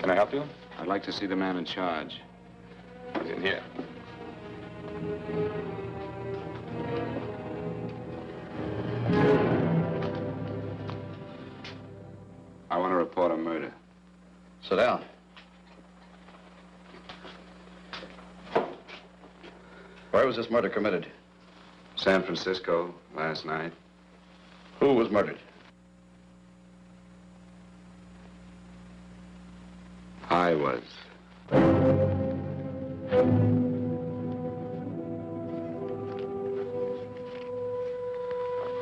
Can I help you? I'd like to see the man in charge. He's in here. I want to report a murder. Sit down. Where was this murder committed? San Francisco, last night. Who was murdered? I was.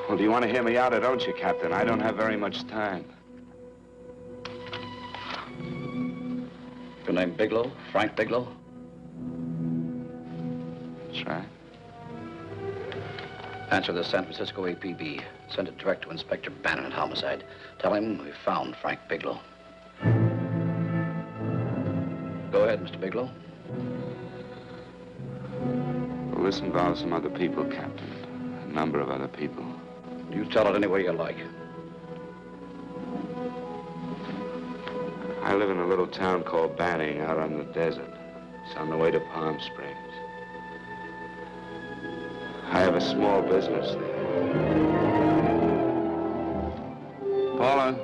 Well, do you want to hear me out or don't you, Captain? I don't have very much time. Your name Bigelow? Frank Bigelow? That's right. Answer the San Francisco APB. Send it direct to Inspector Bannon at Homicide. Tell him we found Frank Bigelow. Go ahead, Mr. Bigelow. Well, this involves some other people, Captain. A number of other people. You tell it any way you like. I live in a little town called Banning out on the desert. It's on the way to Palm Springs. I have a small business there. Paula?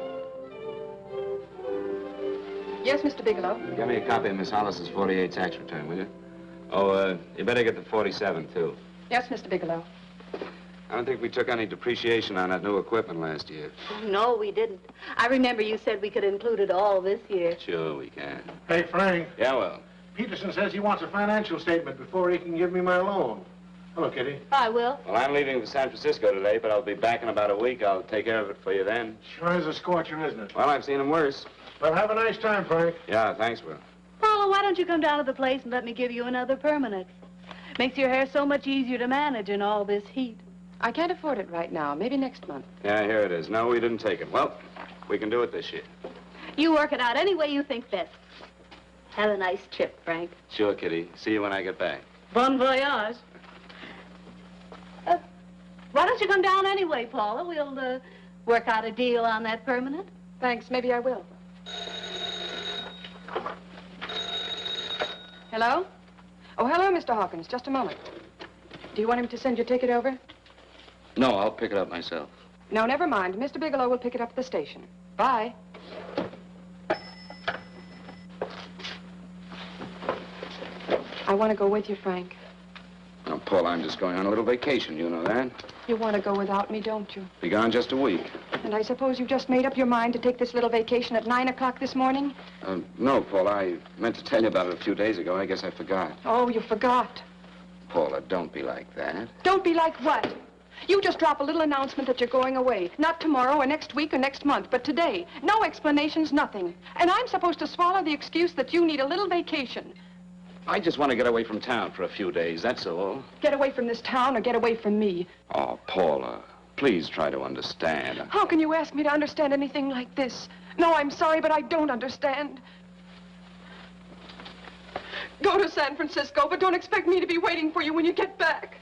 Yes, Mr. Bigelow? Give me a copy of Miss Hollis's 48 tax return, will you? Oh, you better get the 47, too. Yes, Mr. Bigelow. I don't think we took any depreciation on that new equipment last year. No, we didn't. I remember you said we could include it all this year. Sure we can. Hey, Frank. Yeah, well. Peterson says he wants a financial statement before he can give me my loan. Hello, Kitty. I will. Well, I'm leaving for San Francisco today, but I'll be back in about a week. I'll take care of it for you then. Sure is a scorcher, isn't it? Well, I've seen him worse. Well, have a nice time, Frank. Yeah, thanks, Will. Paula, why don't you come down to the place and let me give you another permanent? Makes your hair so much easier to manage in all this heat. I can't afford it right now. Maybe next month. Yeah, here it is. No, we didn't take it. Well, we can do it this year. You work it out any way you think best. Have a nice trip, Frank. Sure, Kitty. See you when I get back. Bon voyage. Why don't you come down anyway, Paula? We'll work out a deal on that permanent. Thanks. Maybe I will. Hello? Oh, hello, Mr. Hawkins. Just a moment. Do you want him to send your ticket over? No, I'll pick it up myself. No, never mind. Mr. Bigelow will pick it up at the station. Bye. I want to go with you, Frank. Now, Paul, I'm just going on a little vacation. You know that? You want to go without me, don't you? Be gone just a week. And I suppose you just made up your mind to take this little vacation at 9 o'clock this morning? No, Paul, I meant to tell you about it a few days ago. I guess I forgot. Oh, you forgot. Paula, don't be like that. Don't be like what? You just drop a little announcement that you're going away. Not tomorrow or next week or next month, but today. No explanations, nothing. And I'm supposed to swallow the excuse that you need a little vacation. I just want to get away from town for a few days, that's all. Get away from this town or get away from me. Oh, Paula, please try to understand. How can you ask me to understand anything like this? No, I'm sorry, but I don't understand. Go to San Francisco, but don't expect me to be waiting for you when you get back.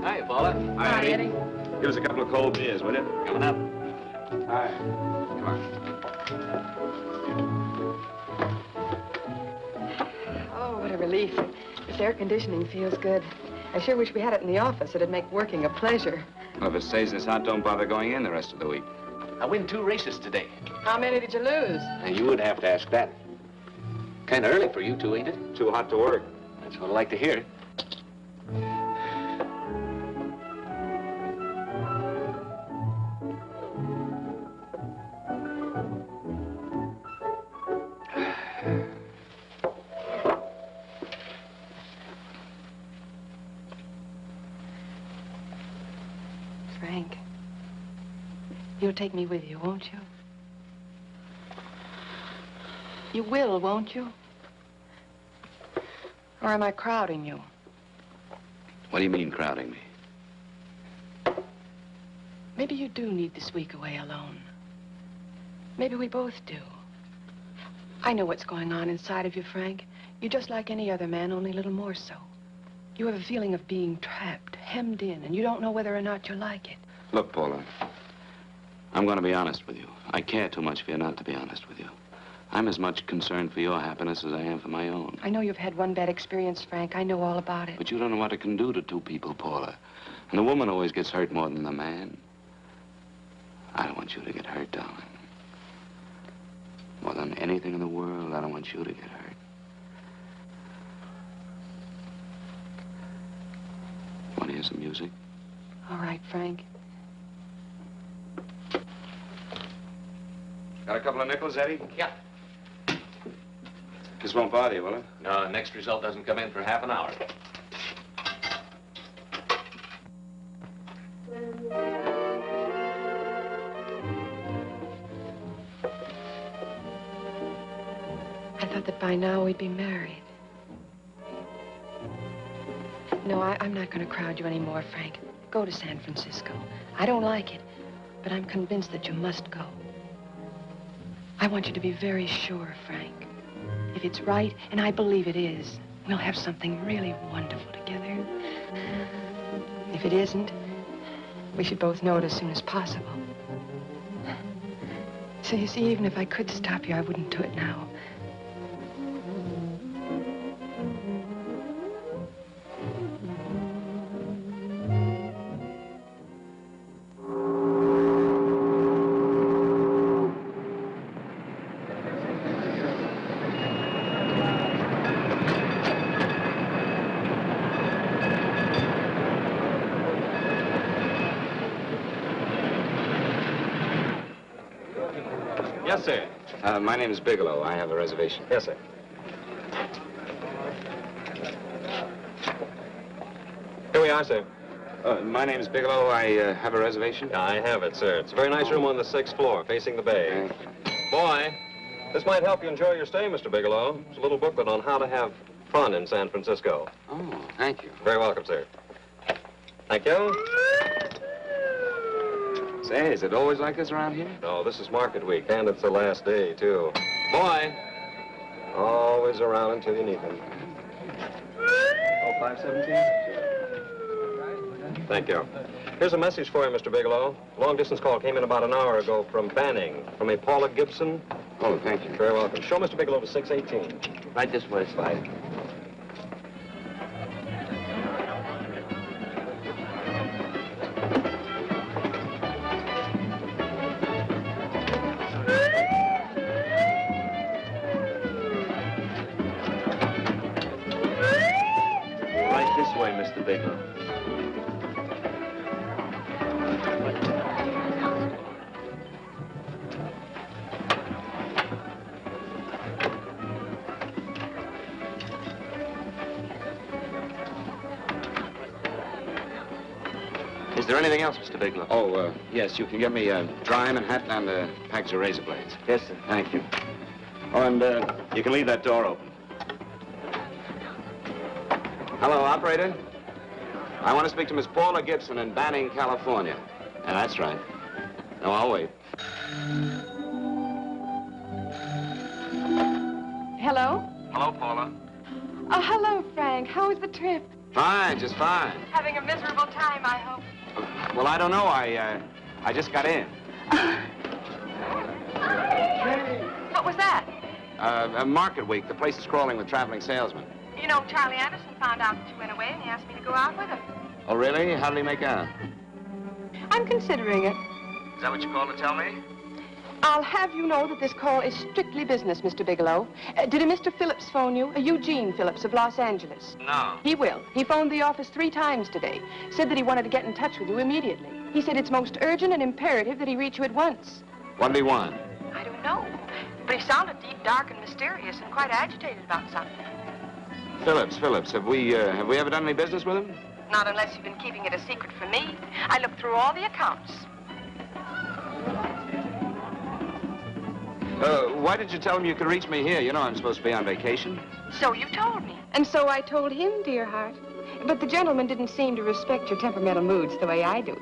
Hi, Paula. Hi, Eddie. Give us a couple of cold beers, will you? Coming up. Hi. Come on. relief. This air conditioning feels good. I sure wish we had it in the office. It'd make working a pleasure. Well, if it stays this hot, don't bother going in the rest of the week. I win 2 races today. How many did you lose? Now, you would have to ask that. Kind of early for you two, ain't it? Too hot to work. That's what I like to hear. Frank, you'll take me with you, won't you? You will, won't you? Or am I crowding you? What do you mean, crowding me? Maybe you do need this week away alone. Maybe we both do. I know what's going on inside of you, Frank. You're just like any other man, only a little more so. You have a feeling of being trapped, hemmed in, and you don't know whether or not you like it. Look, Paula, I'm going to be honest with you. I care too much for you not to be honest with you. I'm as much concerned for your happiness as I am for my own. I know you've had one bad experience, Frank. I know all about it. But you don't know what it can do to 2 people, Paula. And the woman always gets hurt more than the man. I don't want you to get hurt, darling. More than anything in the world, I don't want you to get hurt. Want to hear some music? All right, Frank. Got a couple of nickels, Eddie? Yeah. This won't bother you, will it? No, next result doesn't come in for half an hour. I thought that by now we'd be married. No, I'm not going to crowd you anymore, Frank. Go to San Francisco. I don't like it, but I'm convinced that you must go. I want you to be very sure, Frank. If it's right, and I believe it is, we'll have something really wonderful together. If it isn't, we should both know it as soon as possible. So you see, even if I could stop you, I wouldn't do it now. Yes, sir. My name is Bigelow. I have a reservation. Yes, sir. Here we are, sir. My name is Bigelow. I have a reservation. I have it, sir. It's a very nice room on the 6th floor, facing the bay. Boy, this might help you enjoy your stay, Mr. Bigelow. It's a little booklet on how to have fun in San Francisco. Oh, thank you. Very welcome, sir. Thank you. Say, is it always like this around here? No, this is market week, and it's the last day, too. Boy, always around until you need him. Oh, 517? Thank you. Here's a message for you, Mr. Bigelow. Long-distance call came in about an hour ago from Banning, from a Paula Gibson. Oh, thank you. Very welcome. Show Mr. Bigelow to 618. Right this way, Slide. Right this way, Mr. Bigelow. Is there anything else, Mr. Bigelow? Oh, yes, you can get me a dry Manhattan and a package of razor blades. Yes, sir. Thank you. Oh, and you can leave that door open. Hello, operator. I want to speak to Miss Paula Gibson in Banning, California. Yeah, that's right. No, I'll wait. Hello? Hello, Paula. Oh, hello, Frank. How was the trip? Fine, just fine. Having a miserable time, I hope. Well, I don't know. I just got in. What was that? Market week. The place is crawling with traveling salesmen. You know, Charlie Anderson found out that you went away, and he asked me to go out with him. Oh, really? How did he make out? I'm considering it. Is that what you called to tell me? I'll have you know that this call is strictly business, Mr. Bigelow. Did a Mr. Phillips phone you? Eugene Phillips of Los Angeles. No. He will. He phoned the office 3 times today. Said that he wanted to get in touch with you immediately. He said it's most urgent and imperative that he reach you at once. What did he want? I don't know. But he sounded deep, dark, and mysterious and quite agitated about something. Phillips. Have we ever done any business with him? Not unless you've been keeping it a secret from me. I looked through all the accounts. Why did you tell him you could reach me here? You know I'm supposed to be on vacation. So you told me. And so I told him, dear heart. But the gentleman didn't seem to respect your temperamental moods the way I do.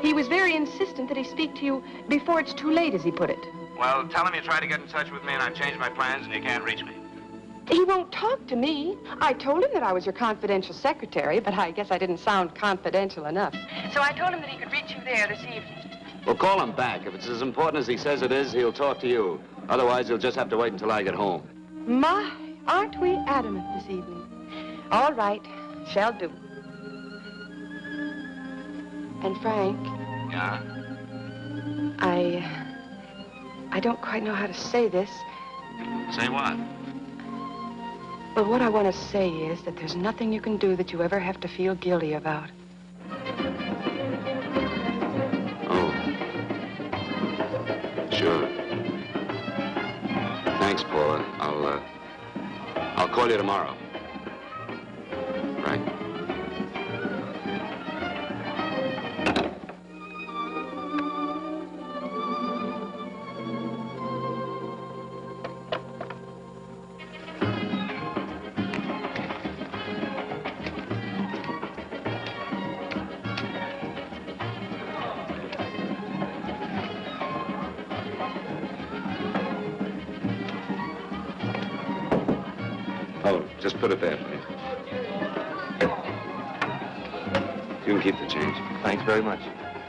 He was very insistent that he speak to you before it's too late, as he put it. Well, tell him you tried to get in touch with me and I've changed my plans and you can't reach me. He won't talk to me. I told him that I was your confidential secretary, but I guess I didn't sound confidential enough. So I told him that he could reach you there this evening. Well, call him back. If it's as important as he says it is, he'll talk to you. Otherwise, he'll just have to wait until I get home. My, aren't we adamant this evening? All right, shall do. And Frank. Yeah? I don't quite know how to say this. Say what? Well, what I want to say is that there's nothing you can do that you ever have to feel guilty about. Oh. Sure. Thanks, Paula. I'll call you tomorrow. Right? Just put it there, please. You can keep the change. Thanks very much.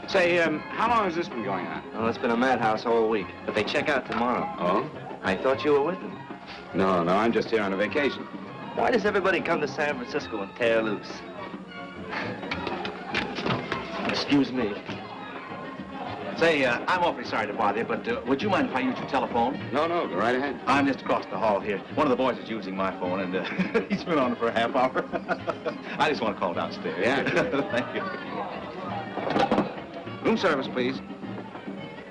Say, how long has this been going on? Well, it's been a madhouse all week, but they check out tomorrow. Oh? I thought you were with them. No, I'm just here on a vacation. Why does everybody come to San Francisco and tear loose? Excuse me. Say, I'm awfully sorry to bother you, but would you mind if I use your telephone? No, go right ahead. I'm just across the hall here. One of the boys is using my phone, and he's been on it for a half hour. I just want to call downstairs. Yeah. Thank you. Room service, please.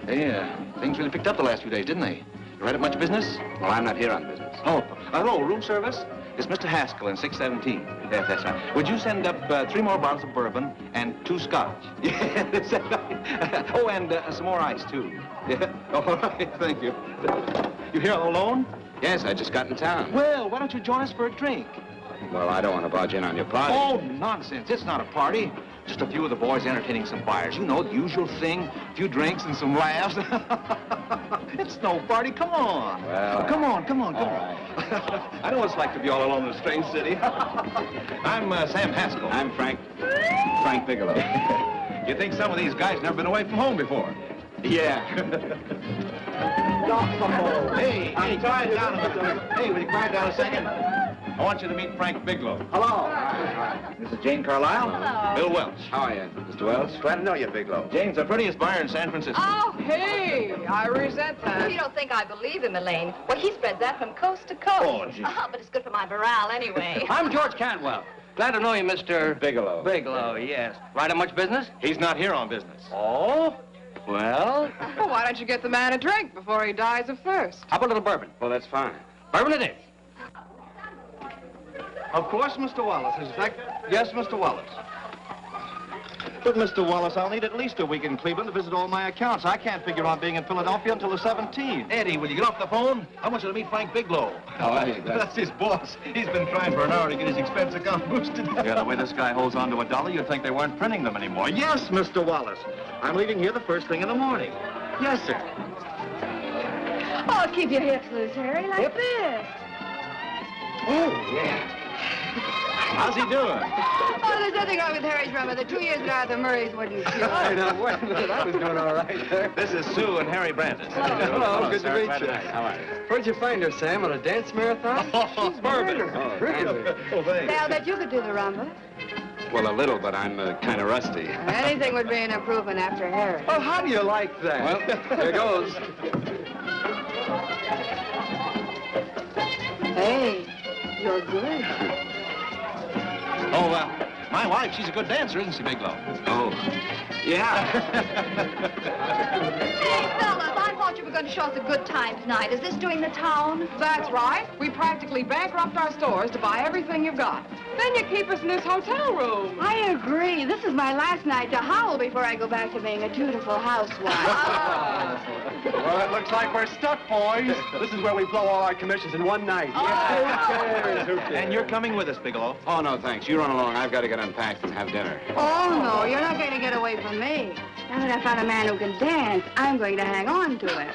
Hey, things really picked up the last few days, didn't they? You right up much business? Well, I'm not here on business. Oh, hello, room service? It's Mr. Haskell in 617. Yes, that's right. Would you send up 3 more bottles of bourbon and 2 scotch? Yeah, that's right. Oh, and some more ice, too. Yeah? All right, thank you. You here all alone? Yes, I just got in town. Well, why don't you join us for a drink? Well, I don't want to barge in on your party. Oh, nonsense. It's not a party. Just a few of the boys entertaining some buyers. You know, the usual thing. A few drinks and some laughs. It's no party. Come on. Well, come on. Right. I know what it's like to be all alone in a strange city. I'm Sam Haskell. I'm Frank Bigelow. You think some of these guys never been away from home before? Yeah. Hey, quiet down a minute. Hey, will you quiet down a second? I want you to meet Frank Bigelow. Hello. This is Jane Carlisle. Hello. Bill Welch. How are you, Mr. Wells? Glad to know you, Bigelow. Jane's the prettiest buyer in San Francisco. Oh, hey, I resent that. You don't think I believe him, Elaine. Well, he spreads that from coast to coast. Oh, gee. But it's good for my morale anyway. I'm George Cantwell. Glad to know you, Mr. Bigelow. Bigelow, yes. Right on much business? He's not here on business. Oh? Well, Well, why don't you get the man a drink before he dies of thirst? how about a little bourbon? Well, that's fine. Bourbon it is. Of course, Mr. Wallace. In fact, yes, Mr. Wallace. But, Mr. Wallace, I'll need at least a week in Cleveland to visit all my accounts. I can't figure on being in Philadelphia until the 17th. Eddie, will you get off the phone? I want you to meet Frank Bigelow. How are you? That's his boss. He's been trying for an hour to get his expense account boosted. Yeah, the way this guy holds on to $1, you'd think they weren't printing them anymore. Yes, Mr. Wallace. I'm leaving here the first thing in the morning. Yes, sir. Oh, keep your hips loose, Harry, like this. Oh, yeah. How's he doing? Oh, there's nothing wrong with Harry's drummer. The 2 years at Arthur Murray's wouldn't cure. I know. Wait a minute. I was doing all right there. This is Sue and Harry Brandon. Hello, good to sir. meet Glad you. How are you? Where'd you find her, Sam? On a dance marathon? She's bourbon. Really? Oh, thanks. Say, I'll bet you could do the rumba. Well, a little, but I'm kind of rusty. Anything would be an improvement after Harry. Oh, how do you like that? Well, here goes. Hey, you're good. Oh, my wife, she's a good dancer, isn't she, Bigelow? Oh, yeah. Hey, fellas, I thought you were going to show us a good time tonight. Is this doing the town? That's right. We practically bankrupt our stores to buy everything you've got. Then you keep us in this hotel room. I agree. This is my last night to howl before I go back to being a dutiful housewife. Well, it looks like we're stuck, boys. This is where we blow all our commissions in one night. Who cares? And you're coming with us, Bigelow. Oh, no, thanks. You run along. I've got to get unpacked and have dinner. Oh, no, you're not going to get away from me. Now that I found a man who can dance, I'm going to hang on to him.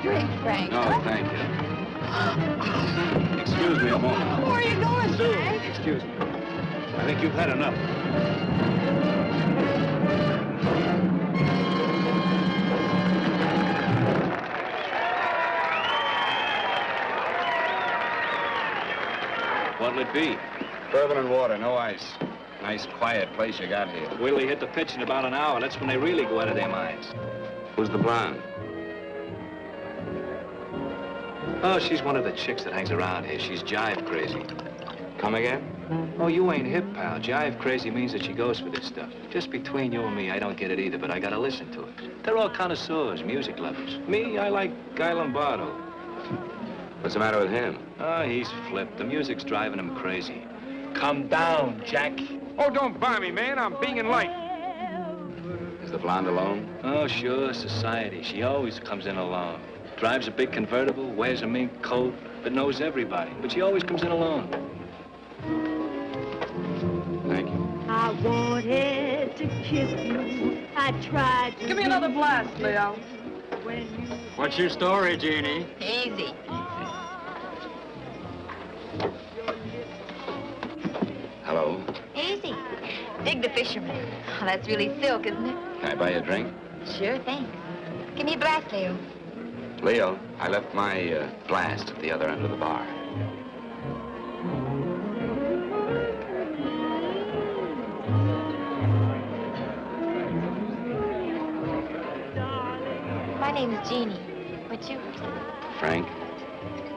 drink, Frank. Oh, thank you. Excuse me a moment. Where are you going, Sue, Frank? excuse me. I think you've had enough. What'll it be? Bourbon and water, no ice. Nice, quiet place you got here. We'll hit the pitch in about an hour. That's when they really go out of their minds. Who's the blonde? Oh, she's one of the chicks that hangs around here. She's jive crazy. Come again? Oh, you ain't hip, pal. Jive crazy means that she goes for this stuff. Just between you and me, I don't get it either, but I gotta listen to it. They're all connoisseurs, music lovers. Me, I like Guy Lombardo. What's the matter with him? Oh, he's flipped. The music's driving him crazy. Come down, Jack. Oh, don't buy me, man. I'm being light. Is the blonde alone? Oh, sure, society. She always comes in alone. Drives a big convertible, wears a mink coat, but knows everybody. But she always comes in alone. Thank you. I wanted to kiss you. I tried to. Give me another blast, Leo. What's your story, Jeannie? Easy. Hello. Easy. Dig the fisherman. Oh, that's really silk, isn't it? Can I buy you a drink? Sure, thanks. Give me a blast, Leo. Leo, I left my blast at the other end of the bar. name's Jeannie. What's yours? Frank?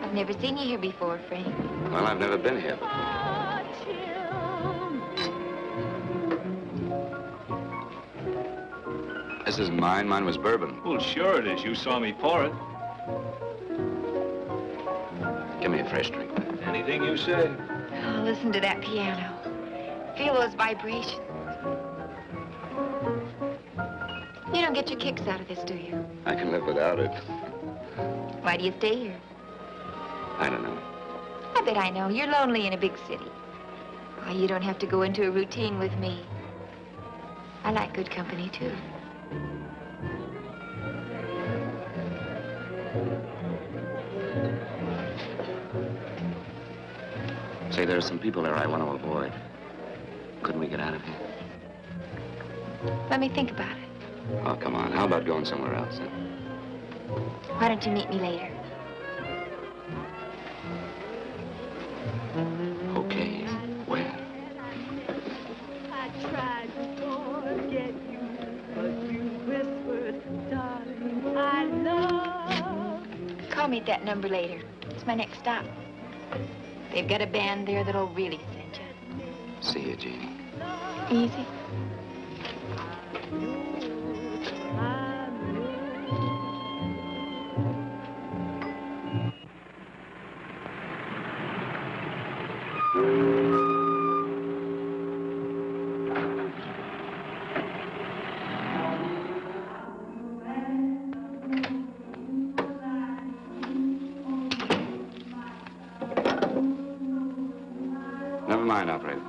I've never seen you here before, Frank. Well, I've never been here. This isn't mine. Mine was bourbon. Well, sure it is. You saw me pour it. Give me a fresh drink. Anything you say. Oh, listen to that piano. Feel those vibrations. You don't get your kicks out of this, do you? I can live without it. Why do you stay here? I don't know. I bet I know. You're lonely in a big city. Oh, you don't have to go into a routine with me. I like good company, too. Say, there are some people there I want to avoid. Couldn't we get out of here? Let me think about it. Oh, come on. How about going somewhere else? Huh? Why don't you meet me later? Okay. Where? I tried to forget you, but you whispered, darling, I love. Call me at that number later. It's my next stop. They've got a band there that'll really send you. See you, Jeannie. Easy. Never mind, operator.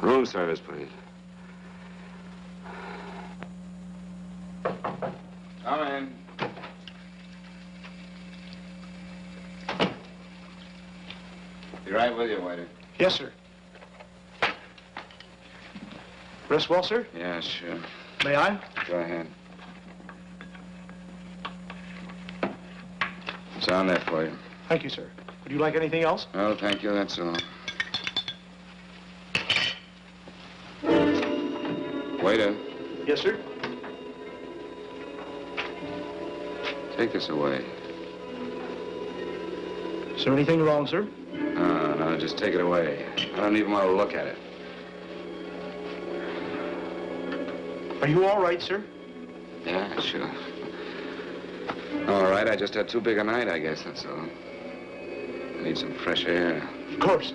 Room service, please. Come in. Be right with you, waiter. Yes, sir. Rest well, sir? Yeah, sure. May I? Go ahead. It's on there for you. Thank you, sir. Would you like anything else? Oh, thank you, that's all. Waiter. Yes, sir. Take this away. Is there anything wrong, sir? No, just take it away. I don't even want to look at it. Are you all right, sir? Yeah, sure. All right, I just had too big a night, I guess, that's all. I need some fresh air. Of course.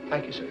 Thank you, sir.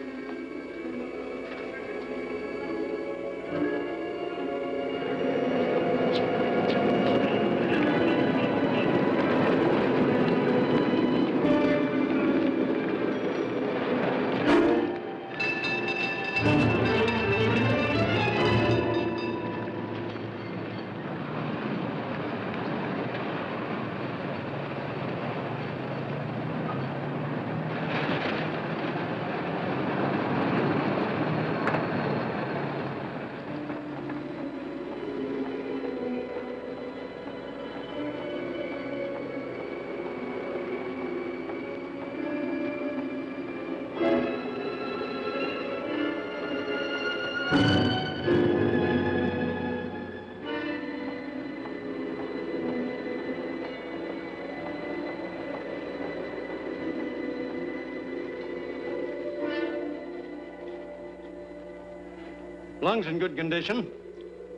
Lungs in good condition.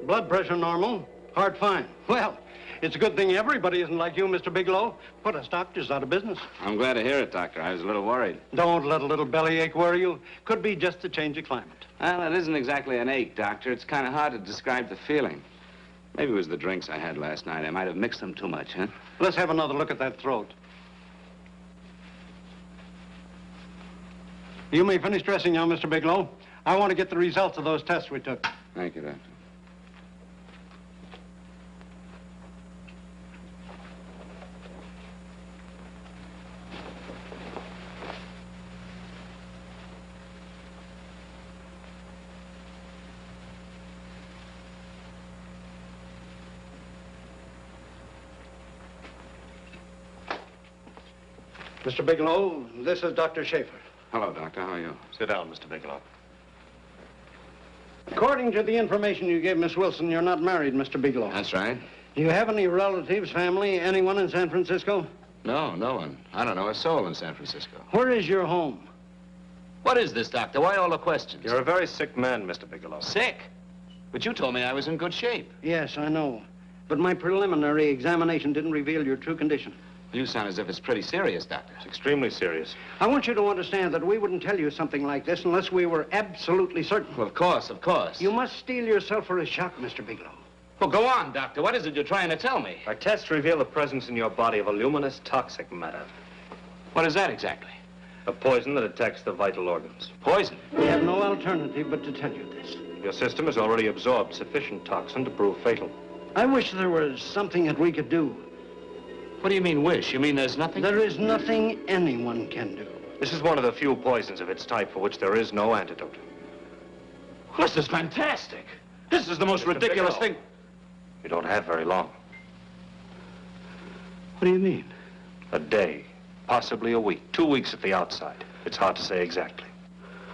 Blood pressure normal. Heart fine. Well, it's a good thing everybody isn't like you, Mr. Bigelow. Put us doctors out of business. I'm glad to hear it, Doctor. I was a little worried. Don't let a little bellyache worry you. Could be just a change of climate. Well, it isn't exactly an ache, Doctor. It's kind of hard to describe the feeling. Maybe it was the drinks I had last night. I might have mixed them too much, huh? Let's have another look at that throat. You may finish dressing now, Mr. Bigelow. I want to get the results of those tests we took. Thank you, Doctor. Mr. Bigelow, this is Dr. Schaefer. Hello, Doctor. How are you? Sit down, Mr. Bigelow. According to the information you gave Miss Wilson, you're not married, Mr. Bigelow. That's right. Do you have any relatives, family, anyone in San Francisco? No, no one. I don't know a soul in San Francisco. Where is your home? What is this, Doctor? Why all the questions? You're a very sick man, Mr. Bigelow. Sick? But you told me I was in good shape. Yes, I know. But my preliminary examination didn't reveal your true condition. You sound as if it's pretty serious, Doctor. It's extremely serious. I want you to understand that we wouldn't tell you something like this unless we were absolutely certain. Well, of course, of course. You must steel yourself for a shock, Mr. Bigelow. Well, go on, Doctor. What is it you're trying to tell me? Our tests reveal the presence in your body of a luminous toxic matter. What is that exactly? A poison that attacks the vital organs. Poison? We have no alternative but to tell you this. Your system has already absorbed sufficient toxin to prove fatal. I wish there was something that we could do. What do you mean, wish? You mean there's nothing? There is nothing anyone can do. This is one of the few poisons of its type for which there is no antidote. This is fantastic. This is the most ridiculous thing. You don't have very long. What do you mean? A day, possibly a week, 2 weeks at the outside. It's hard to say exactly.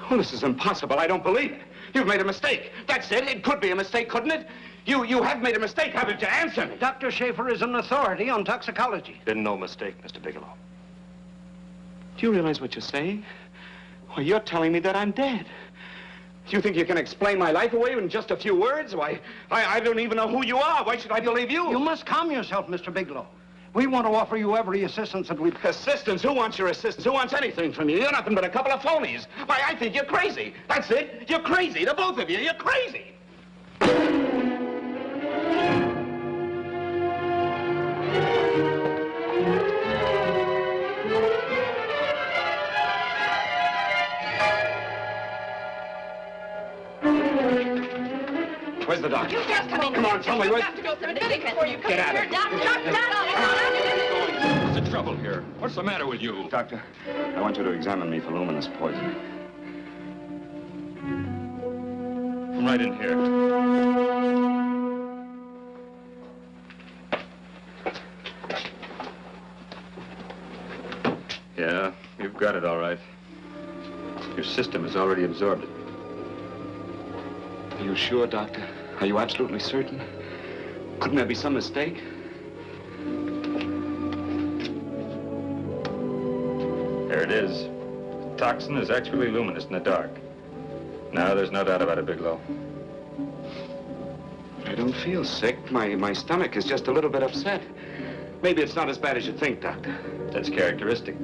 Well, this is impossible. I don't believe it. You've made a mistake. That's it. It could be a mistake, couldn't it? You have made a mistake, haven't you? Answer me. Dr. Schaefer is an authority on toxicology. Been no mistake, Mr. Bigelow. Do you realize what you're saying? Why, you're telling me that I'm dead. Do you think you can explain my life away in just a few words? Why, I don't even know who you are. Why should I believe you? You must calm yourself, Mr. Bigelow. We want to offer you every assistance that we... Assistance? Who wants your assistance? Who wants anything from you? You're nothing but a couple of phonies. Why, I think you're crazy. That's it. You're crazy, the both of you. You're crazy. Where's the doctor? You just come in. Come on, tell me. Where's... You have to go to the before you come Get out of here. here. Doctor, What's the trouble here? What's the matter with you? Doctor, I want you to examine me for luminous poison. Come right in here. Yeah, you've got it all right. Your system has already absorbed it. Are you sure, Doctor? Are you absolutely certain? Couldn't there be some mistake? There it is. The toxin is actually luminous in the dark. Now, there's no doubt about it, Bigelow. I don't feel sick. My stomach is just a little bit upset. Maybe it's not as bad as you think, Doctor. That's characteristic.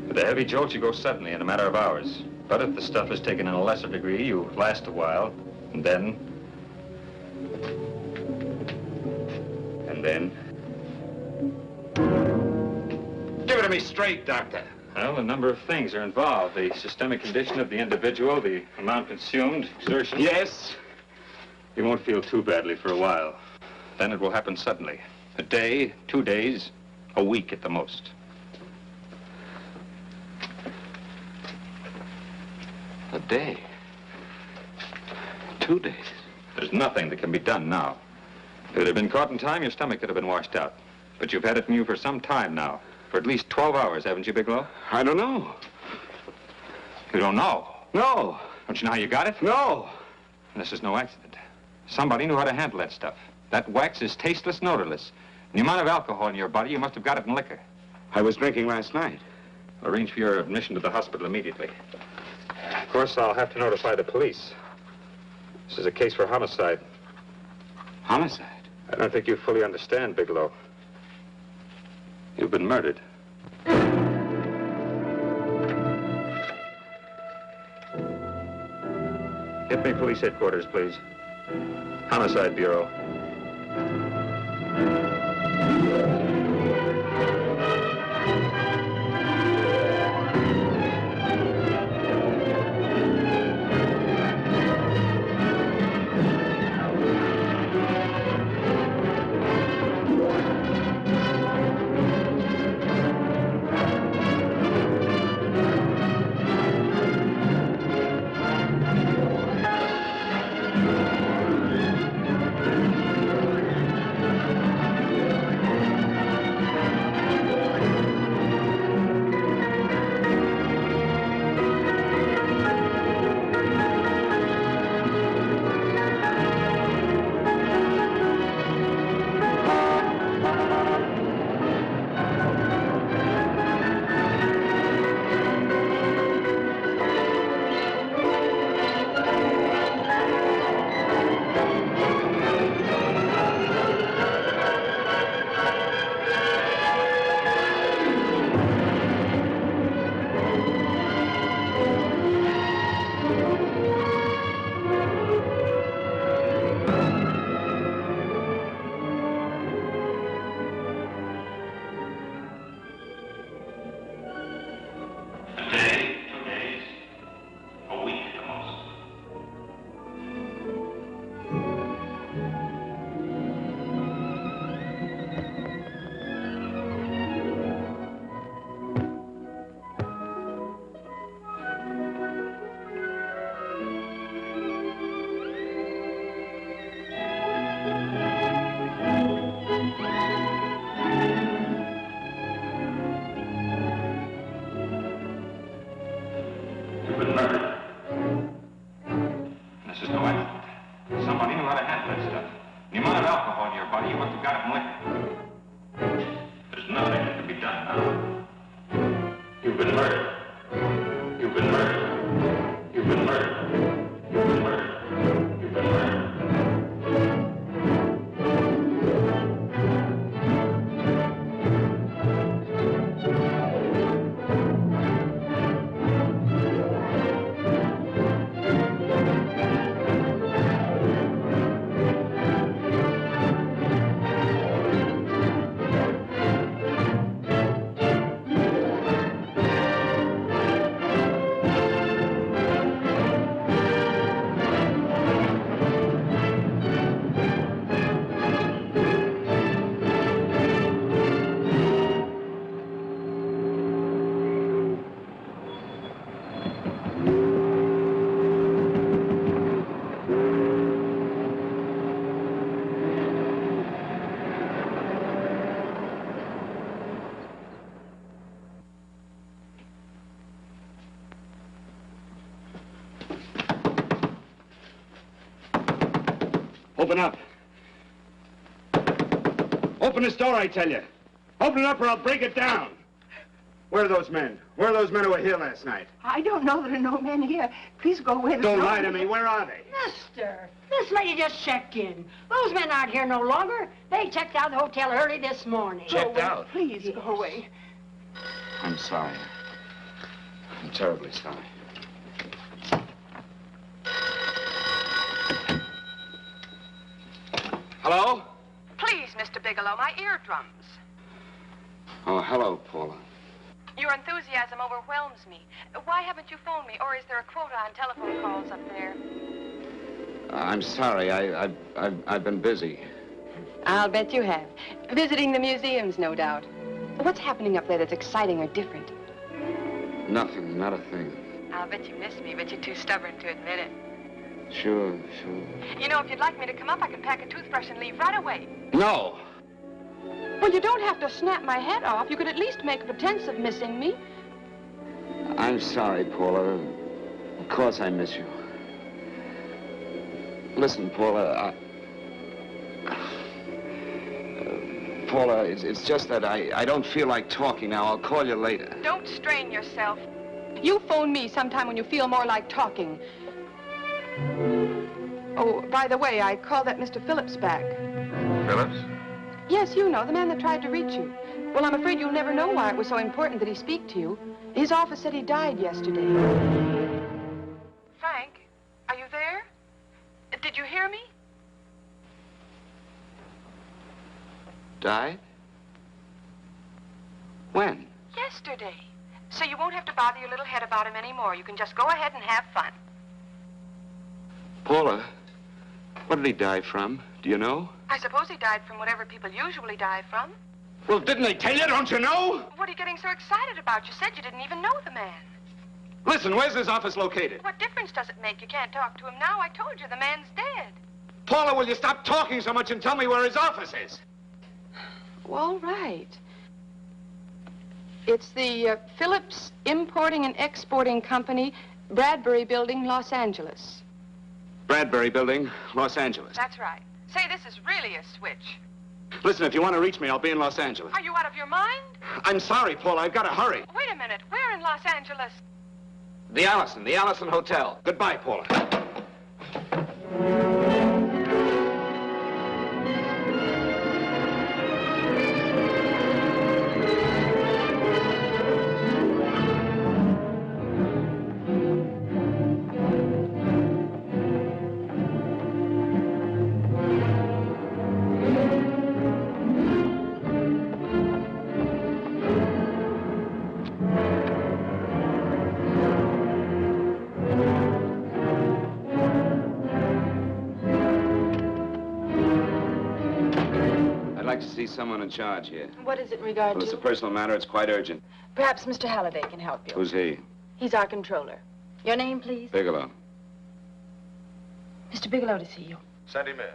With a heavy jolt, you go suddenly in a matter of hours. But if the stuff is taken in a lesser degree, you last a while, and then... Give it to me straight, Doctor. Well, a number of things are involved. The systemic condition of the individual, the amount consumed, exertion. Yes? You won't feel too badly for a while. Then it will happen suddenly. A day, 2 days, a week at the most. A day? 2 days? There's nothing that can be done now. If it had been caught in time, your stomach could have been washed out. But you've had it in you for some time now. For at least 12 hours, haven't you, Bigelow? I don't know. You don't know? No. Don't you know how you got it? No. And this is no accident. Somebody knew how to handle that stuff. That wax is tasteless and odorless. And the amount of alcohol in your body, you must have got it in liquor. I was drinking last night. Arrange for your admission to the hospital immediately. Of course, I'll have to notify the police. This is a case for homicide. Homicide? I don't think you fully understand, Bigelow. You've been murdered. Get me police headquarters, please. Homicide Bureau. Open up. Open this door, I tell you. Open it up or I'll break it down. Where are those men? Where are those men who were here last night? I don't know. There are no men here. Please go away. Don't lie to me. Where are they? Mister, this lady just checked in. Those men aren't here no longer. They checked out of the hotel early this morning. Checked out? Please go away. I'm sorry. I'm terribly sorry. Hello? Please, Mr. Bigelow, my eardrums. Oh, hello, Paula. Your enthusiasm overwhelms me. Why haven't you phoned me, or is there a quota on telephone calls up there? I'm sorry. I've been busy. I'll bet you have. Visiting the museums, no doubt. What's happening up there that's exciting or different? Nothing, not a thing. I'll bet you miss me, but you're too stubborn to admit it. Sure. You know, if you'd like me to come up, I can pack a toothbrush and leave right away. No. Well, you don't have to snap my head off. You could at least make a pretense of missing me. I'm sorry, Paula. Of course I miss you. Listen, Paula, Paula, it's just that I don't feel like talking now. I'll call you later. Don't strain yourself. You phone me sometime when you feel more like talking. Oh, by the way, I called that Mr. Phillips back. Phillips? Yes, you know, the man that tried to reach you. Well, I'm afraid you'll never know why it was so important that he speak to you. His office said he died yesterday. Frank, are you there? Did you hear me? Died? When? Yesterday. So you won't have to bother your little head about him anymore. You can just go ahead and have fun. Paula, what did he die from? Do you know? I suppose he died from whatever people usually die from. Well, didn't they tell you? Don't you know? What are you getting so excited about? You said you didn't even know the man. Listen, where's his office located? What difference does it make? You can't talk to him now. I told you the man's dead. Paula, will you stop talking so much and tell me where his office is? All right. It's the Phillips Importing and Exporting Company, Bradbury Building, Los Angeles. Bradbury Building, Los Angeles. That's right. Say, this is really a switch. Listen, if you want to reach me, I'll be in Los Angeles. Are you out of your mind? I'm sorry, Paula. I've got to hurry. Wait a minute. Where in Los Angeles? The Allison Hotel. Goodbye, Paula. See someone in charge here. What is it in regard Well, it's to? a personal matter. It's quite urgent. Perhaps Mr. Halliday can help you. Who's he? He's our controller. Your name, please? Bigelow. Mr. Bigelow to see you. Send him in.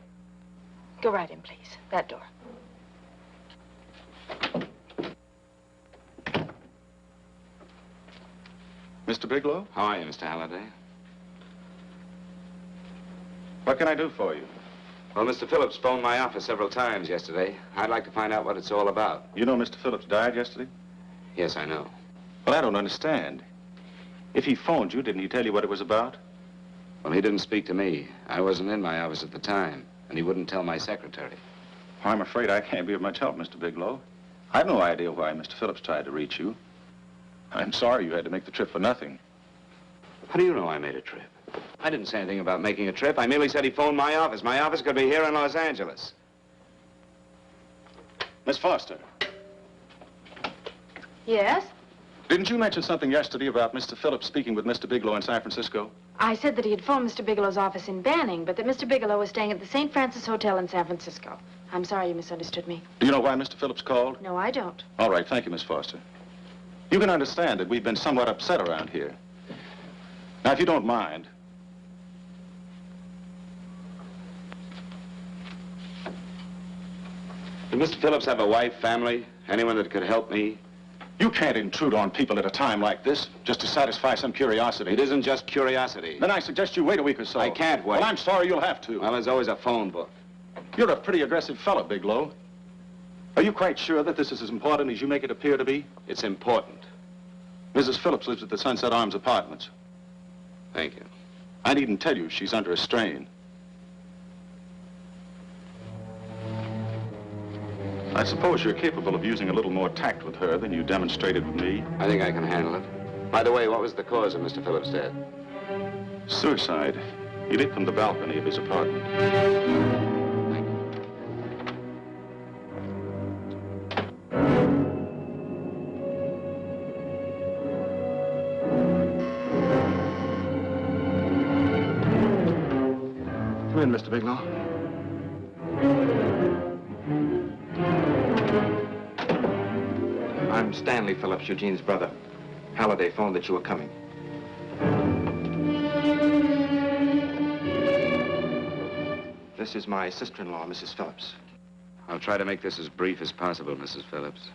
Go right in, please. That door. Mr. Bigelow? How are you, Mr. Halliday? What can I do for you? Well, Mr. Phillips phoned my office several times yesterday. I'd like to find out what it's all about. You know Mr. Phillips died yesterday? Yes, I know. Well, I don't understand. If he phoned you, didn't he tell you what it was about? Well, he didn't speak to me. I wasn't in my office at the time, and he wouldn't tell my secretary. I'm afraid I can't be of much help, Mr. Bigelow. I've no idea why Mr. Phillips tried to reach you. I'm sorry you had to make the trip for nothing. How do you know I made a trip? I didn't say anything about making a trip. I merely said he phoned my office. My office could be here in Los Angeles. Miss Foster. Yes? Didn't you mention something yesterday about Mr. Phillips speaking with Mr. Bigelow in San Francisco? I said that he had phoned Mr. Bigelow's office in Banning, but that Mr. Bigelow was staying at the St. Francis Hotel in San Francisco. I'm sorry you misunderstood me. Do you know why Mr. Phillips called? No, I don't. All right, thank you, Miss Foster. You can understand that we've been somewhat upset around here. Now, if you don't mind, Did Mr. Phillips have a wife, family, anyone that could help me? you can't intrude on people at a time like this just to satisfy some curiosity. It isn't just curiosity. Then I suggest you wait a week or so. I can't wait. Well, I'm sorry you'll have to. Well, there's always a phone book. You're a pretty aggressive fellow, Bigelow. Are you quite sure that this is as important as you make it appear to be? It's important. Mrs. Phillips lives at the Sunset Arms Apartments. Thank you. I needn't tell you she's under a strain. I suppose you're capable of using a little more tact with her than you demonstrated with me. I think I can handle it. By the way, what was the cause of Mr. Phillips' death? Suicide. He leaped from the balcony of his apartment. Come in, Mr. Bigelow. I'm Stanley Phillips, Eugene's brother. Halliday phoned that you were coming. This is my sister-in-law, Mrs. Phillips. I'll try to make this as brief as possible, Mrs. Phillips.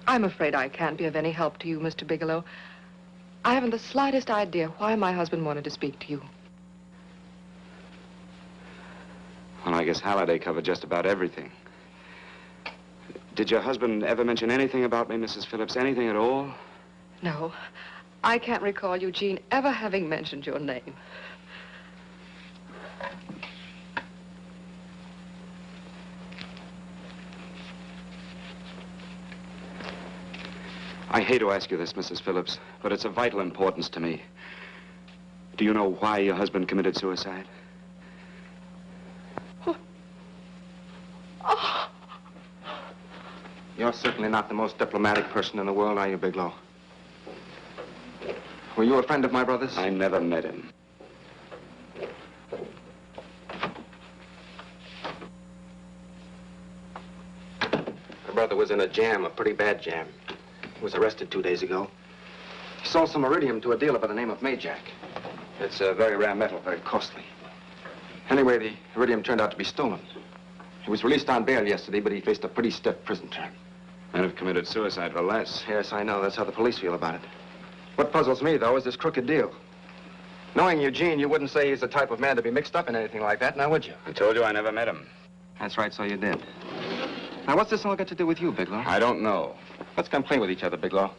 I'm afraid I can't be of any help to you, Mr. Bigelow. I haven't the slightest idea why my husband wanted to speak to you. Well, I guess Halliday covered just about everything. Did your husband ever mention anything about me, Mrs. Phillips? Anything at all? No. I can't recall Eugene ever having mentioned your name. I hate to ask you this, Mrs. Phillips, but it's of vital importance to me. Do you know why your husband committed suicide? Oh. You're certainly not the most diplomatic person in the world, are you, Bigelow? Were you a friend of my brother's? I never met him. My brother was in a jam, a pretty bad jam. He was arrested 2 days ago. He sold some iridium to a dealer by the name of Majak. It's a very rare metal, very costly. Anyway, the iridium turned out to be stolen. He was released on bail yesterday, but he faced a pretty stiff prison term. And have committed suicide for less. Yes, I know. That's how the police feel about it. What puzzles me, though, is this crooked deal. Knowing Eugene, you wouldn't say he's the type of man to be mixed up in anything like that, now would you? I told you I never met him. That's right, so you did. Now, what's this all got to do with you, Bigelow? I don't know. Let's complain with each other, Bigelow.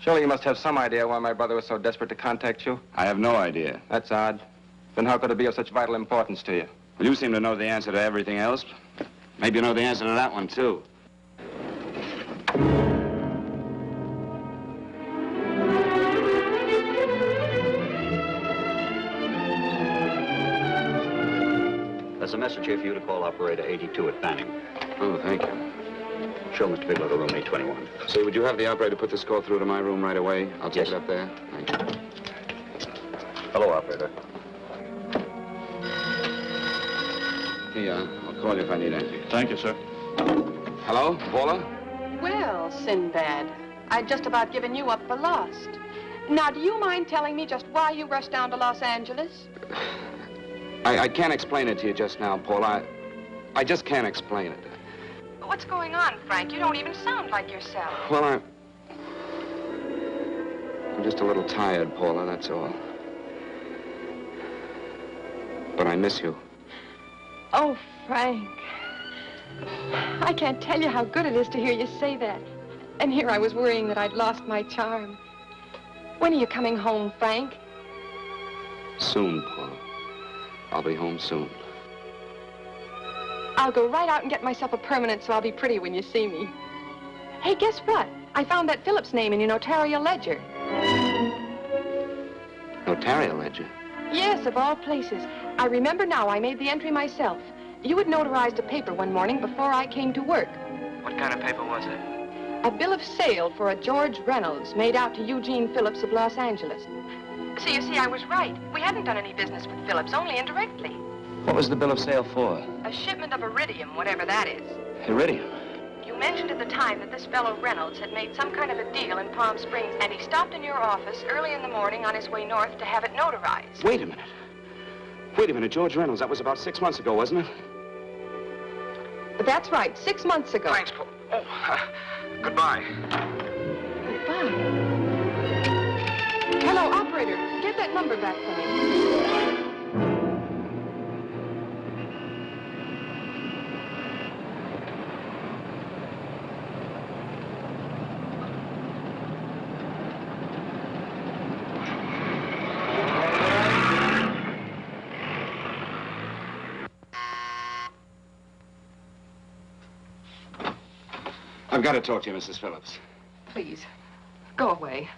Surely you must have some idea why my brother was so desperate to contact you. I have no idea. That's odd. Then how could it be of such vital importance to you? Well, you seem to know the answer to everything else. Maybe you know the answer to that one, too. There's a message here for you to call operator 82 at Banning. Oh, thank you. Show Mr. Bigelow to room 821. Say, would you have the operator put this call through to my room right away? I'll take it up there. Thank you. Hello, operator. Here you are. I'll call you if I need anything. Thank you, sir. Hello, Paula? Well, Sinbad, I'd just about given you up for lost. Now, do you mind telling me just why you rushed down to Los Angeles? I can't explain it to you just now, Paula. I just can't explain it. What's going on, Frank? You don't even sound like yourself. Well, I'm just a little tired, Paula, that's all. But I miss you. Oh, Frank. I can't tell you how good it is to hear you say that. And here I was worrying that I'd lost my charm. When are you coming home, Frank? Soon, Paula. I'll be home soon. I'll go right out and get myself a permanent so I'll be pretty when you see me. Hey, guess what? I found that Phillips name in your notarial ledger. Notarial ledger? Yes, of all places. I remember now I made the entry myself. You had notarized a paper one morning before I came to work. What kind of paper was it? A bill of sale for a George Reynolds made out to Eugene Phillips of Los Angeles. So you see, I was right. We hadn't done any business with Phillips, only indirectly. What was the bill of sale for? A shipment of iridium, whatever that is. Iridium? You mentioned at the time that this fellow Reynolds had made some kind of a deal in Palm Springs, and he stopped in your office early in the morning on his way north to have it notarized. Wait a minute. Wait a minute, George Reynolds. That was about 6 months ago, wasn't it? That's right, 6 months ago. Thanks, Paul. Goodbye. Goodbye. Hello, operator. Get that number back for me. I've got to talk to you, Mrs. Phillips. Please, go away.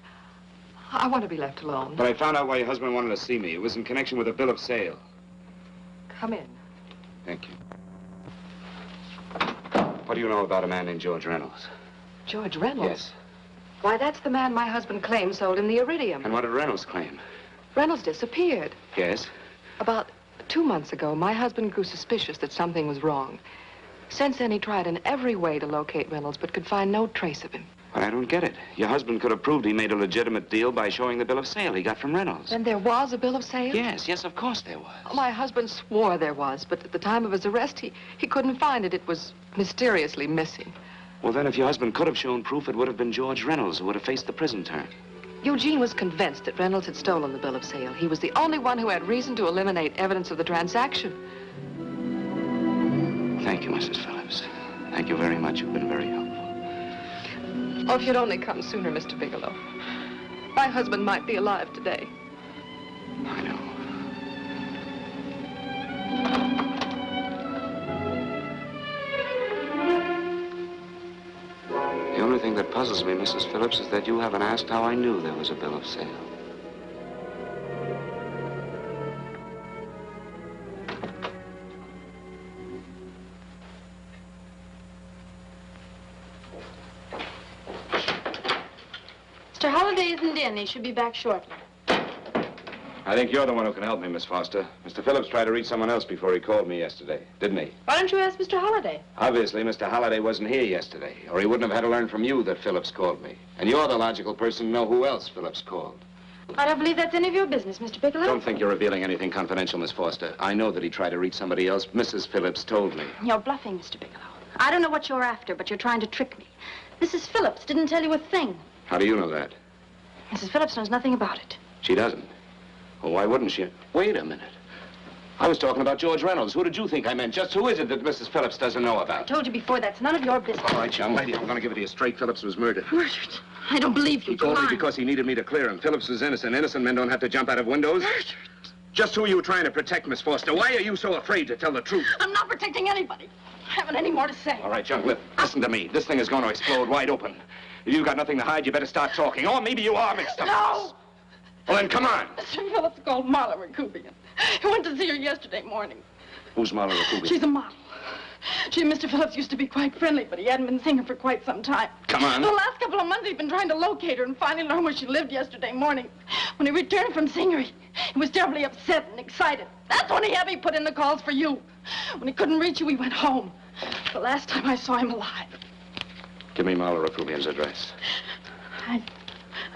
I want to be left alone. But I found out why your husband wanted to see me. It was in connection with a bill of sale. Come in. Thank you. What do you know about a man named George Reynolds? George Reynolds? Yes. Why, that's the man my husband claimed sold him the iridium. And what did Reynolds claim? Reynolds disappeared. Yes? About 2 months ago, my husband grew suspicious that something was wrong. Since then, he tried in every way to locate Reynolds, but could find no trace of him. But I don't get it. Your husband could have proved he made a legitimate deal by showing the bill of sale he got from Reynolds. Then there was a bill of sale? Yes, of course there was. My husband swore there was, but at the time of his arrest, he couldn't find it. It was mysteriously missing. Well, then, if your husband could have shown proof, it would have been George Reynolds who would have faced the prison term. Eugene was convinced that Reynolds had stolen the bill of sale. He was the only one who had reason to eliminate evidence of the transaction. Thank you, Mrs. Phillips. Thank you very much. You've been very helpful. Oh, if you'd only come sooner, Mr. Bigelow. My husband might be alive today. I know. The only thing that puzzles me, Mrs. Phillips, is that you haven't asked how I knew there was a bill of sale. Mr. Holliday isn't in. He should be back shortly. I think you're the one who can help me, Miss Foster. Mr. Phillips tried to reach someone else before he called me yesterday, didn't he? Why don't you ask Mr. Holliday? Obviously, Mr. Holliday wasn't here yesterday, or he wouldn't have had to learn from you that Phillips called me. And you're the logical person to know who else Phillips called. I don't believe that's any of your business, Mr. Bigelow. Don't think you're revealing anything confidential, Miss Foster. I know that he tried to reach somebody else. Mrs. Phillips told me. You're bluffing, Mr. Bigelow. I don't know what you're after, but you're trying to trick me. Mrs. Phillips didn't tell you a thing. How do you know that? Mrs. Phillips knows nothing about it. She doesn't. Well, why wouldn't she? Wait a minute. I was talking about George Reynolds. Who did you think I meant? Just who is it that Mrs. Phillips doesn't know I about? told you before, that's none of your business. All right, young lady, I'm going to give it to you straight. Phillips was murdered. Murdered? I don't believe you. He told me because he needed me to clear him. Phillips was innocent. Innocent men don't have to jump out of windows. Murdered? Just who are you trying to protect, Miss Foster? Why are you so afraid to tell the truth? I'm not protecting anybody. I haven't any more to say. All right, young lip, listen to me. This thing is going to explode wide open. If you've got nothing to hide, you better start talking. Or maybe you are mixed up. No! Well, then, come on. Mr. Phillips called Marla Rakubian. He went to see her yesterday morning. Who's Marla Rakubian? She's a model. She and Mr. Phillips used to be quite friendly, but he hadn't been seeing her for quite some time. Come on. For the last couple of months, he'd been trying to locate her and finally learn where she lived yesterday morning. When he returned from seeing her, he was terribly upset and excited. That's when he had me put in the calls for you. When he couldn't reach you, he went home. The last time I saw him alive. Give me Marla Rakubian's address. I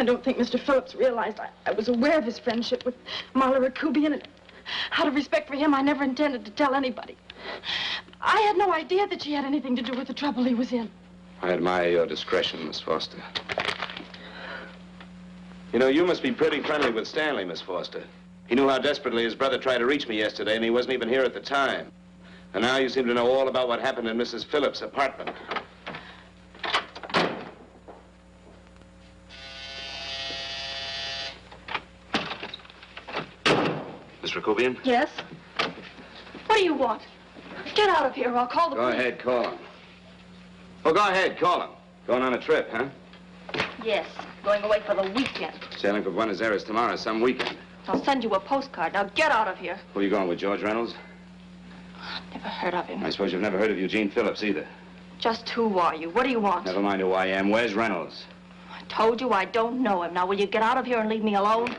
don't think Mr. Phillips realized I was aware of his friendship with Marla Rakubian, and out of respect for him, I never intended to tell anybody. I had no idea that she had anything to do with the trouble he was in. I admire your discretion, Miss Foster. You know, you must be pretty friendly with Stanley, Miss Foster. He knew how desperately his brother tried to reach me yesterday, and he wasn't even here at the time. And now you seem to know all about what happened in Mrs. Phillips' apartment. Miss Rakubian? Yes? What do you want? Get out of here or I'll call the Go police. ahead, call him. Oh, go ahead, call him. Going on a trip, huh? Yes, going away for the weekend. Sailing for Buenos Aires tomorrow, some weekend. I'll send you a postcard. Now get out of here. Who are you going with, George Reynolds? Never heard of him. I suppose you've never heard of Eugene Phillips either. Just who are you? What do you want? Never mind who I am. Where's Reynolds? I told you I don't know him. Now will you get out of here and leave me alone?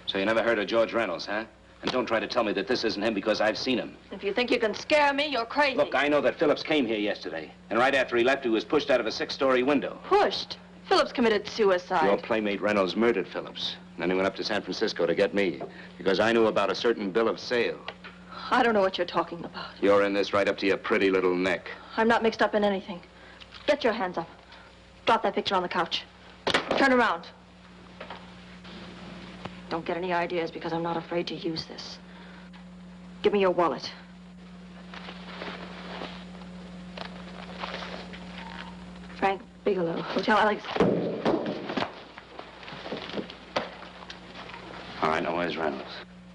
So you never heard of George Reynolds, huh? And don't try to tell me that this isn't him because I've seen him. If you think you can scare me, you're crazy. Look, I know that Phillips came here yesterday. And right after he left, he was pushed out of a 6-story window. Pushed? Phillips committed suicide. Your playmate Reynolds murdered Phillips. And then he went up to San Francisco to get me. Because I knew about a certain bill of sale. I don't know what you're talking about. You're in this right up to your pretty little neck. I'm not mixed up in anything. Get your hands up. Drop that picture on the couch. Turn around. Don't get any ideas because I'm not afraid to use this. Give me your wallet. Frank Bigelow, Hotel Alex. All right, now where's Reynolds?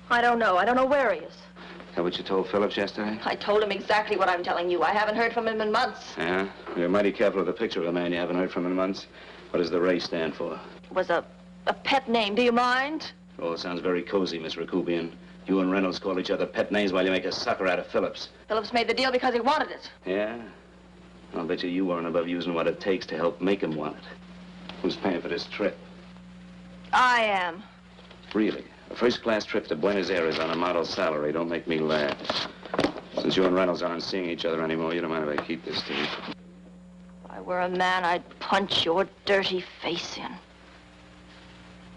I don't know. I don't know where he is. Is that what you told Phillips yesterday? I told him exactly what I'm telling you. I haven't heard from him in months. Yeah? You're mighty careful of the picture of a man you haven't heard from in months. What does the Ray stand for? It was a pet name. Do you mind? Oh, it sounds very cozy, Miss Rakubian. You and Reynolds call each other pet names while you make a sucker out of Phillips. Phillips made the deal because he wanted it. Yeah? I'll bet you weren't above using what it takes to help make him want it. Who's paying for this trip? I am. Really? A first-class trip to Buenos Aires on a model salary. Don't make me laugh. Since you and Reynolds aren't seeing each other anymore, you don't mind if I keep this to you? If I were a man, I'd punch your dirty face in.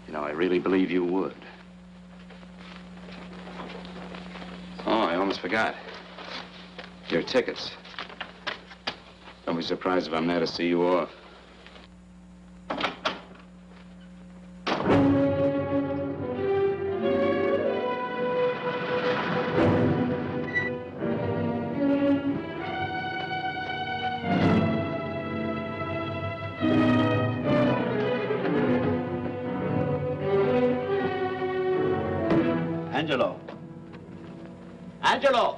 You know, I really believe you would. Oh, I almost forgot. Your tickets. Don't be surprised if I'm there to see you off. Angelo. Angelo!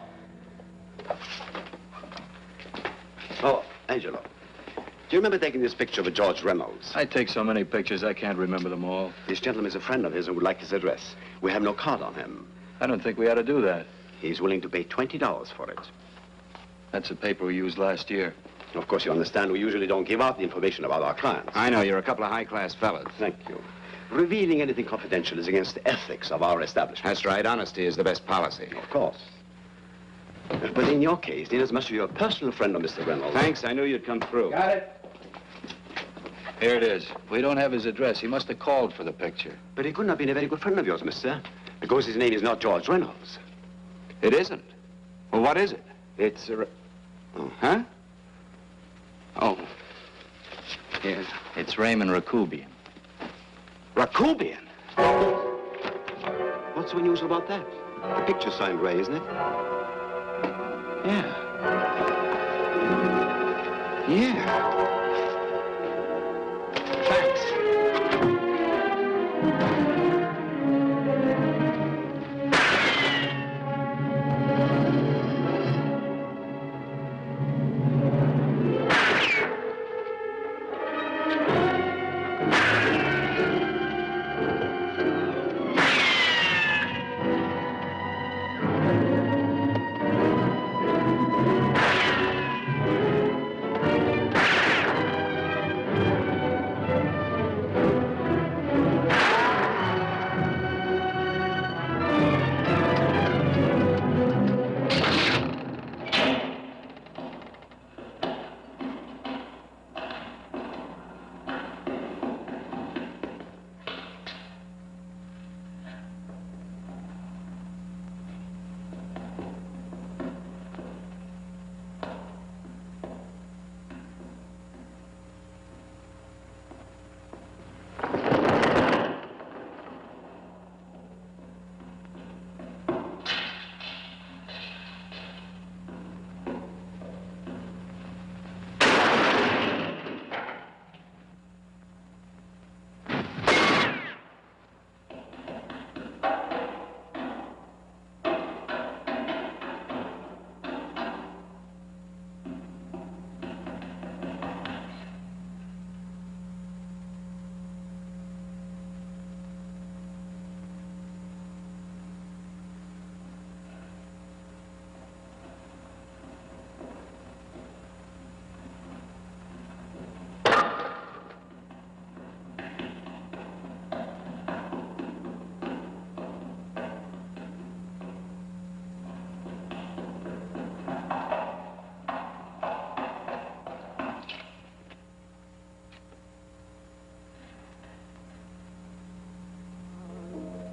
Oh, Angelo. Do you remember taking this picture of George Reynolds? I take so many pictures, I can't remember them all. This gentleman is a friend of his and would like his address. We have no card on him. I don't think we ought to do that. He's willing to pay $20 for it. That's the paper we used last year. Of course, you understand, we usually don't give out the information about our clients. I know, you're a couple of high-class fellas. Thank you. Revealing anything confidential is against the ethics of our establishment. That's right. Honesty is the best policy. Of course. But in your case, inasmuch as you're a personal friend of Mr. Reynolds... Thanks. I knew you'd come through. Got it. Here it is. We don't have his address. He must have called for the picture. But he couldn't have been a very good friend of yours, mister. Because his name is not George Reynolds. It isn't? Well, what is it? It's a... Oh. Huh? Oh. Yes. It's Raymond Rakubian. Rakubian? What's so unusual about that? The picture's signed Ray, isn't it? Yeah. Yeah. Thanks.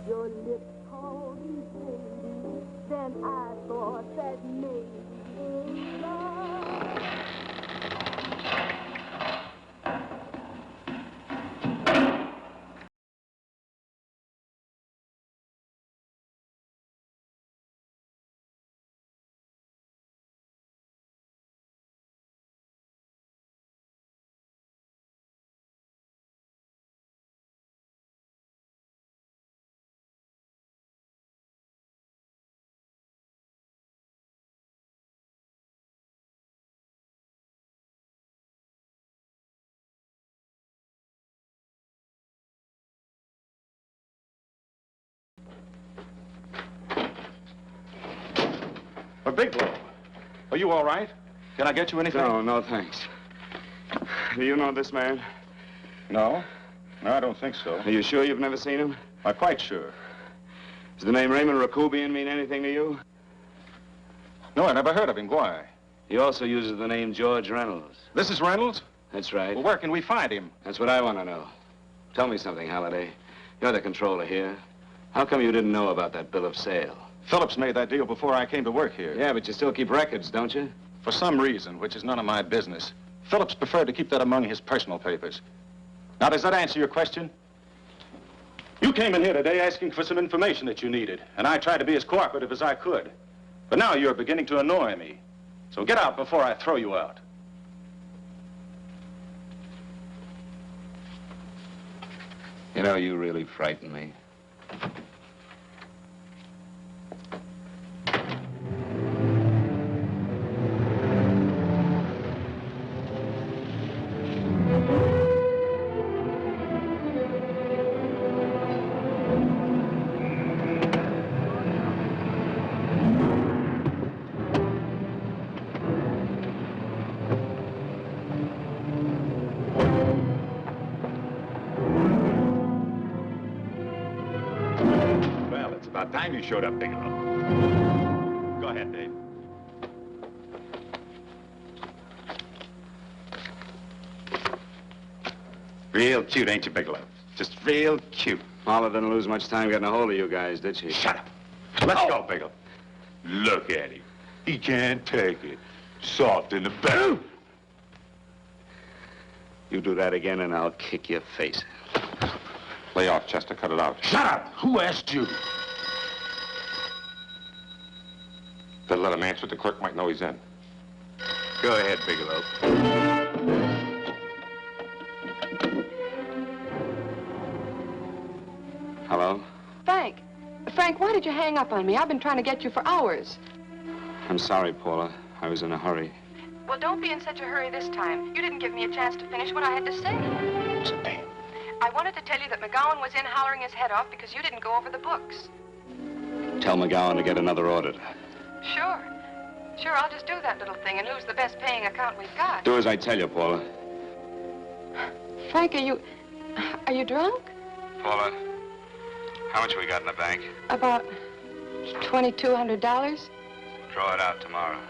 Your lips called me baby, then I thought that maybe love. Bigelow, are you all right? Can I get you anything? No, thanks. Do you know this man? No. No, I don't think so. Are you sure you've never seen him? I'm quite sure. Does the name Raymond Rakubian mean anything to you? No, I never heard of him. Why? He also uses the name George Reynolds. This is Reynolds? That's right. Well, where can we find him? That's what I want to know. Tell me something, Halliday. You're the controller here. How come you didn't know about that bill of sale? Phillips made that deal before I came to work here. Yeah, but you still keep records, don't you? For some reason, which is none of my business, Phillips preferred to keep that among his personal papers. Now, does that answer your question? You came in here today asking for some information that you needed, and I tried to be as cooperative as I could. But now you're beginning to annoy me. So get out before I throw you out. You know, you really frighten me. Well, it's about time you showed up, Bigelow. Go ahead, Dave. Real cute, ain't you, Bigelow? Just real cute. Paula didn't lose much time getting a hold of you guys, did she? Shut up. Let's go, Bigelow. Look at him. He can't take it. Soft in the back. You do that again and I'll kick your face. Lay off, Chester. Cut it out. Shut up! Who asked you? They'll let him answer. The clerk might know he's in. Go ahead, Bigelow. Hello? Frank. Frank, why did you hang up on me? I've been trying to get you for hours. I'm sorry, Paula. I was in a hurry. Well, don't be in such a hurry this time. You didn't give me a chance to finish what I had to say. I wanted to tell you that McGowan was in hollering his head off because you didn't go over the books. Tell McGowan to get another auditor. Sure. Sure, I'll just do that little thing and lose the best paying account we've got. Do as I tell you, Paula. Frank, are you drunk? Paula, how much we got in the bank? About $2,200. Draw it out tomorrow.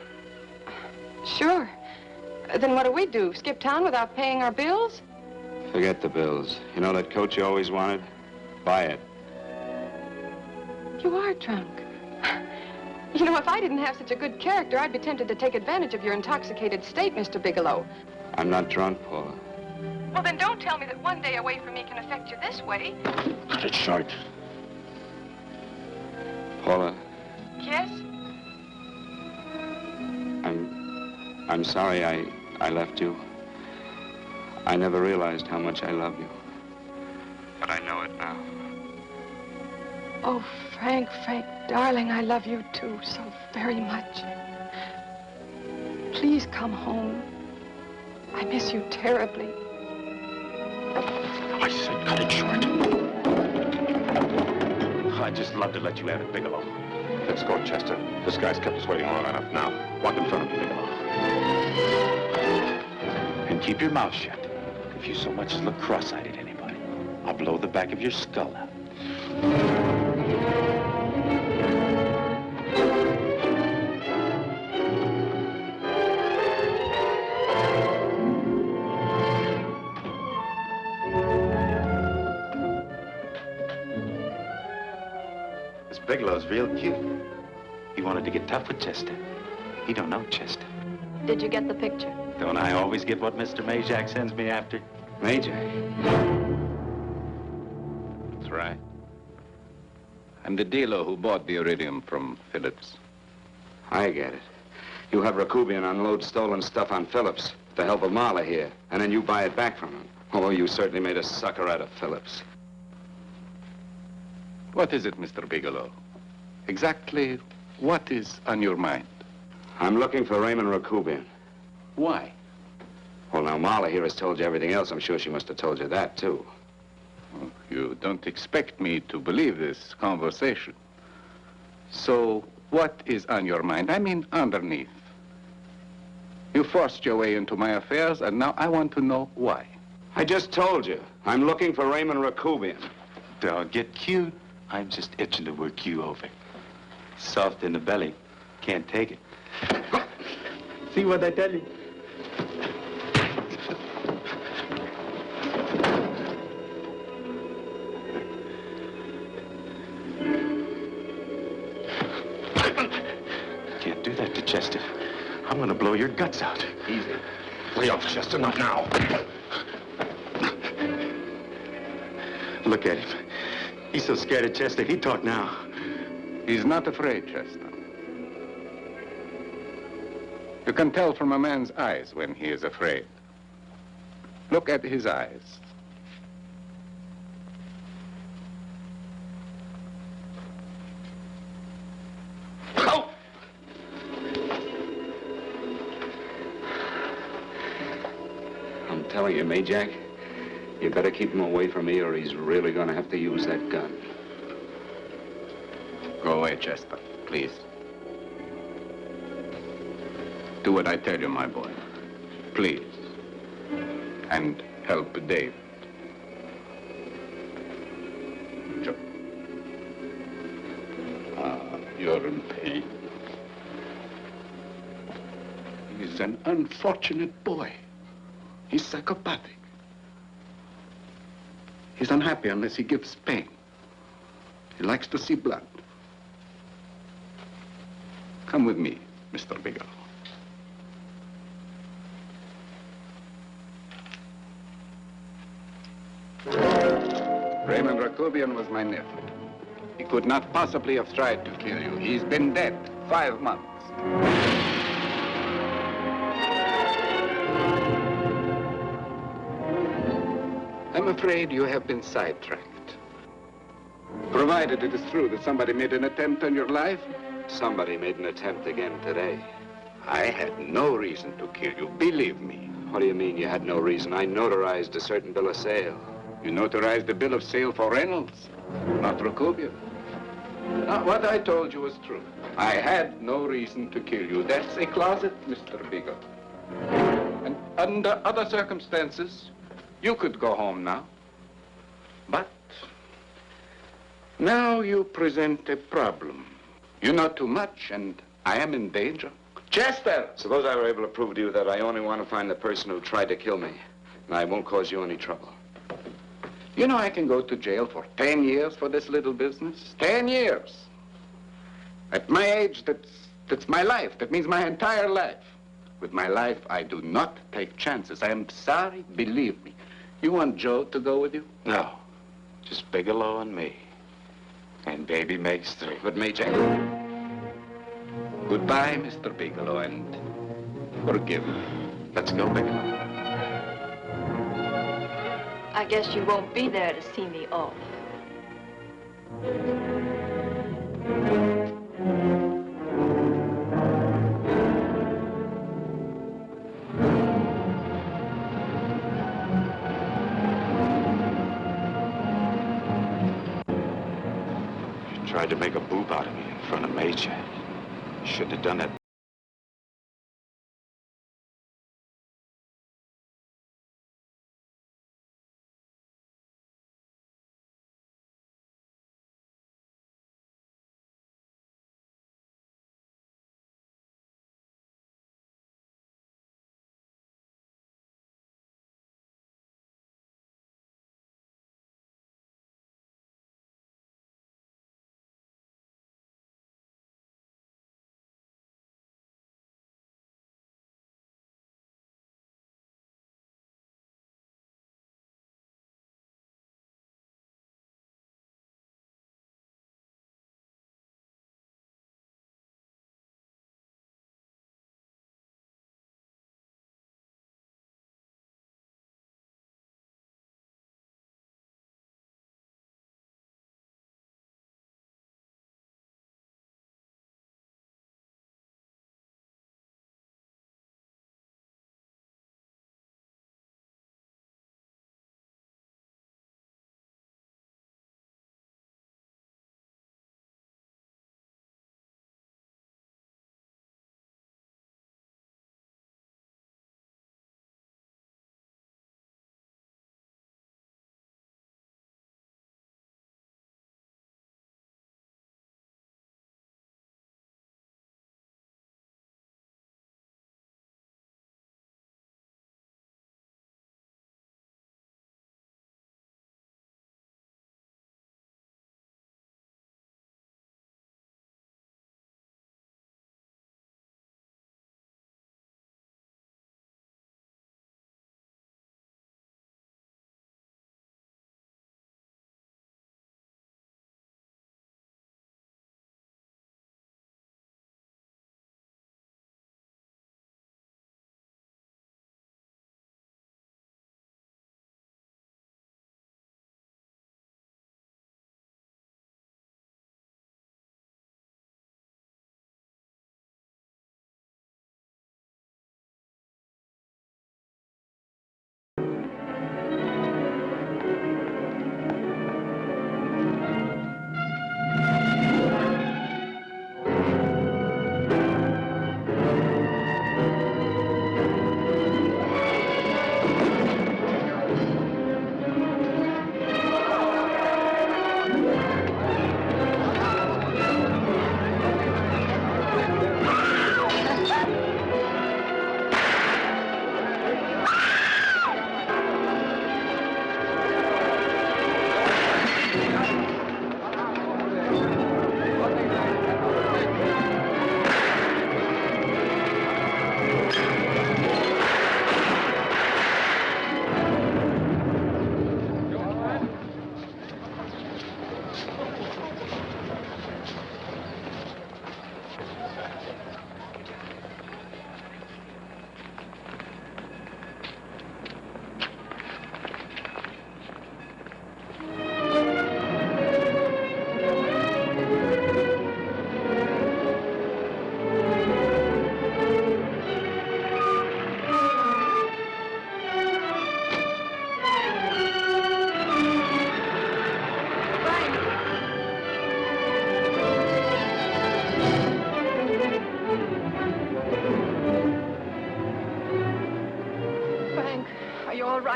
Sure. Then what do? Skip town without paying our bills? Forget the bills. You know that coat you always wanted? Buy it. You are drunk. You know, if I didn't have such a good character, I'd be tempted to take advantage of your intoxicated state, Mr. Bigelow. I'm not drunk, Paula. Well, then don't tell me that one day away from me can affect you this way. Cut it short. Paula, Yes? I'm sorry I left you. I never realized how much I love you. But I know it now. Oh, Frank, darling, I love you too so very much. Please come home. I miss you terribly. I said cut it short. I'd just love to let you have it, Bigelow. Let's go, Chester. This guy's kept us waiting long enough. Now, walk in front of me, Bigelow. And keep your mouth shut. If you so much as look cross-eyed at anybody, I'll blow the back of your skull out. This Bigelow's real cute. He wanted to get tough with Chester. He don't know Chester. Did you get the picture? Don't I always get what Mr. Majak sends me after? Majak? That's right. I'm the dealer who bought the iridium from Phillips. I get it. You have Rakubian unload stolen stuff on Phillips with the help of Marla here, and then you buy it back from him. Oh, you certainly made a sucker out of Phillips. What is it, Mr. Bigelow? Exactly what is on your mind? I'm looking for Raymond Rakubian. Why? Well, now, Marla here has told you everything else. I'm sure she must have told you that, too. Oh, you don't expect me to believe this conversation. So, what is on your mind? I mean, underneath. You forced your way into my affairs, and now I want to know why. I just told you. I'm looking for Raymond Rakubian. Don't get cute. I'm just itching to work you over. Soft in the belly. Can't take it. See what I tell you? Can't do that to Chester. I'm gonna blow your guts out. Easy. Lay off, Chester, not now. Look at him. He's so scared of Chester, he'd talk now. He's not afraid, Chester. You can tell from a man's eyes when he is afraid. Look at his eyes. Oh! I'm telling you, Majak, you better keep him away from me or he's really gonna have to use that gun. Go away, Chester, please. Do what I tell you, my boy. Please. And help Dave. Joe. You're in pain. He's an unfortunate boy. He's psychopathic. He's unhappy unless he gives pain. He likes to see blood. Come with me, Mr. Bigelow. Raymond Rakubian was my nephew. He could not possibly have tried to kill you. He's been dead 5 months. I'm afraid you have been sidetracked. Provided it is true that somebody made an attempt on your life. Somebody made an attempt again today. I had no reason to kill you, believe me. What do you mean you had no reason? I notarized a certain bill of sale. You notarized the bill of sale for Reynolds, not Rakubian. Now, what I told you was true. I had no reason to kill you. That's a closet, Mr. Bigelow. And under other circumstances, you could go home now. But now you present a problem. You know too much, and I am in danger. Chester! Suppose I were able to prove to you that I only want to find the person who tried to kill me, and I won't cause you any trouble. You know, I can go to jail for 10 years for this little business. 10 years. At my age, that's my life. That means my entire life. With my life, I do not take chances. I am sorry, believe me. You want Joe to go with you? No. Just Bigelow and me. And baby makes 3. But Major... Goodbye, Mr. Bigelow, and forgive me. Let's go, Bigelow. I guess you won't be there to see me off. You tried to make a boob out of me in front of Major. You shouldn't have done that.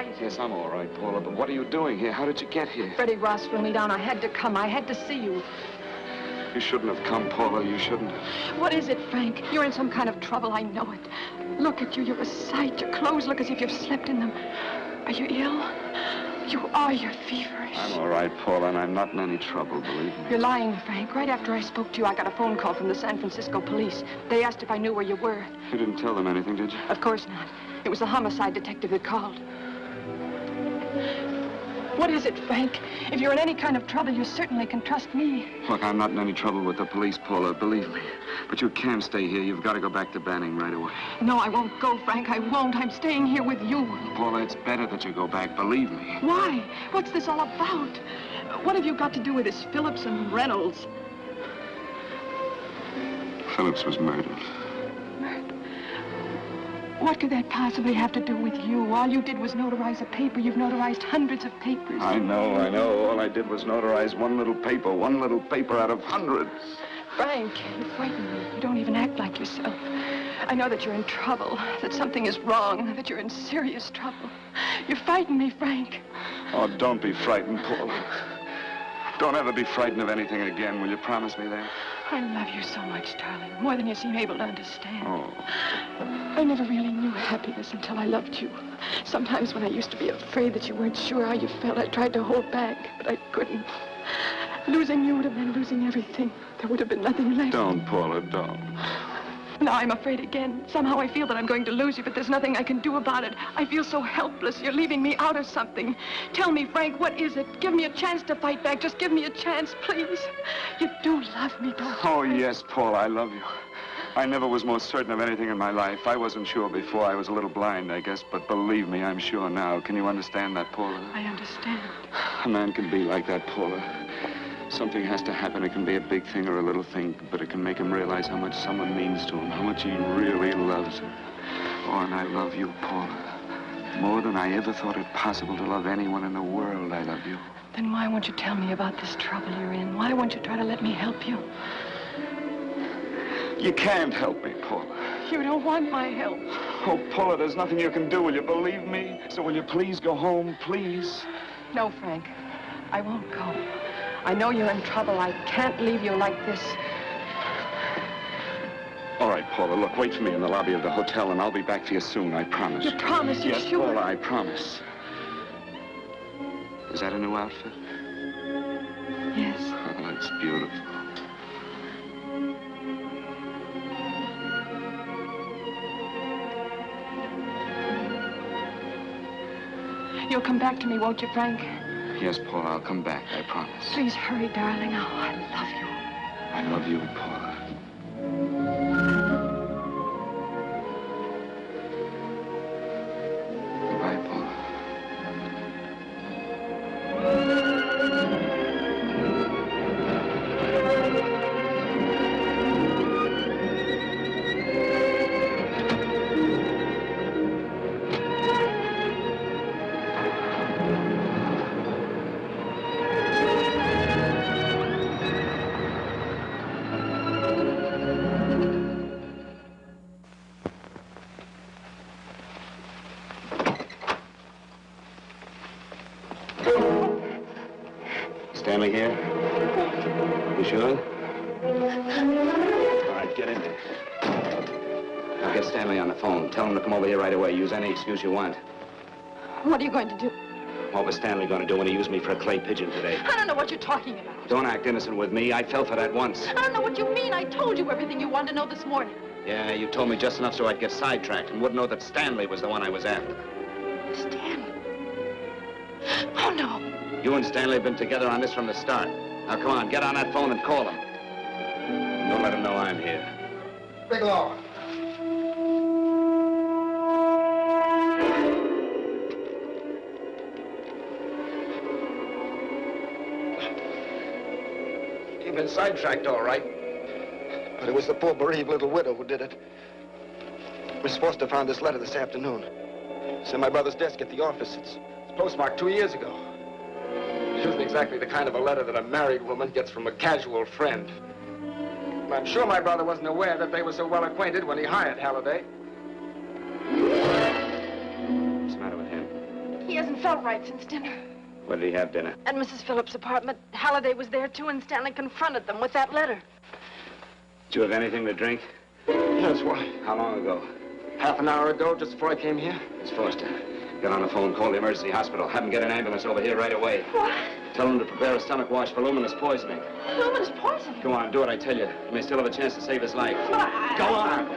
right. Yes, I'm all right, Paula, but what are you doing here? How did you get here? Freddie Ross flew me down. I had to come. I had to see you. You shouldn't have come, Paula. You shouldn't have. What is it, Frank? You're in some kind of trouble. I know it. Look at you. You're a sight. Your clothes look as if you've slept in them. Are you ill? You are. You're feverish. I'm all right, Paula, and I'm not in any trouble, believe me. You're lying, Frank. Right after I spoke to you, I got a phone call from the San Francisco police. They asked if I knew where you were. You didn't tell them anything, did you? Of course not. It was the homicide detective that called. What is it, Frank? If you're in any kind of trouble, you certainly can trust me. Look, I'm not in any trouble with the police, Paula, believe me. But you can't stay here. You've got to go back to Banning right away. No, I won't go, Frank. I won't. I'm staying here with you. Paula, it's better that you go back, believe me. Why? What's this all about? What have you got to do with this Phillips and Reynolds? Phillips was murdered. What could that possibly have to do with you? All you did was notarize a paper. You've notarized hundreds of papers. I know. All I did was notarize one little paper out of hundreds. Frank, you frighten me. You don't even act like yourself. I know that you're in trouble, that something is wrong, that you're in serious trouble. You frighten me, Frank. Oh, don't be frightened, Paula. Don't ever be frightened of anything again. Will you promise me that? I love you so much, darling, more than you seem able to understand. Oh. I never really knew happiness until I loved you. Sometimes when I used to be afraid that you weren't sure how you felt, I tried to hold back, but I couldn't. Losing you would have meant losing everything. There would have been nothing left. Don't, Paula, don't. Now I'm afraid again. Somehow I feel that I'm going to lose you, but there's nothing I can do about it. I feel so helpless. You're leaving me out of something. Tell me, Frank, what is it? Give me a chance to fight back. Just give me a chance, please. You do love me, don't you? Oh, yes, Paula, I love you. I never was more certain of anything in my life. I wasn't sure before. I was a little blind, I guess, but believe me, I'm sure now. Can you understand that, Paula? I understand. A man can be like that, Paula. Something has to happen. It can be a big thing or a little thing, but it can make him realize how much someone means to him, how much he really loves her. Oh, and I love you, Paula. More than I ever thought it possible to love anyone in the world, I love you. Then why won't you tell me about this trouble you're in? Why won't you try to let me help you? You can't help me, Paula. You don't want my help. Oh, Paula, there's nothing you can do. Will you believe me? So will you please go home, please? No, Frank. I won't go. I know you're in trouble. I can't leave you like this. All right, Paula, look, wait for me in the lobby of the hotel, and I'll be back for you soon, I promise. You promise? You're yes, sure? Paula, I promise. Is that a new outfit? Yes. Oh, it's beautiful. You'll come back to me, won't you, Frank? Yes, Paula, I'll come back, I promise. Please hurry, darling. Oh, I love you. I love you, Paula. Goodbye, Paula. Stanley here? You sure? All right, get in there. Now get Stanley on the phone. Tell him to come over here right away. Use any excuse you want. What are you going to do? What was Stanley going to do when he used me for a clay pigeon today? I don't know what you're talking about. Don't act innocent with me. I fell for that once. I don't know what you mean. I told you everything you wanted to know this morning. Yeah, you told me just enough so I'd get sidetracked and wouldn't know that Stanley was the one I was after. Stanley? Oh, no. You and Stanley have been together on this from the start. Now, come on, get on that phone and call him. Don't let him know I'm here. Bigelow. You've been sidetracked, all right. But it was the poor bereaved little widow who did it. Miss Foster found this letter this afternoon. It's in my brother's desk at the office. It's postmarked 2 years ago. It isn't exactly the kind of a letter that a married woman gets from a casual friend. I'm sure my brother wasn't aware that they were so well acquainted when he hired Halliday. What's the matter with him? He felt right since dinner. Where did he have dinner? At Mrs. Phillips' apartment. Halliday was there, too, and Stanley confronted them with that letter. Did you have anything to drink? Yes, why? How long ago? Half an hour ago, just before I came here. Miss Foster, get on the phone, call the emergency hospital. Have them get an ambulance over here right away. What? Tell them to prepare a stomach wash for luminous poisoning. Luminous poisoning? Go on, do what I tell you. You may still have a chance to save his life. Go on!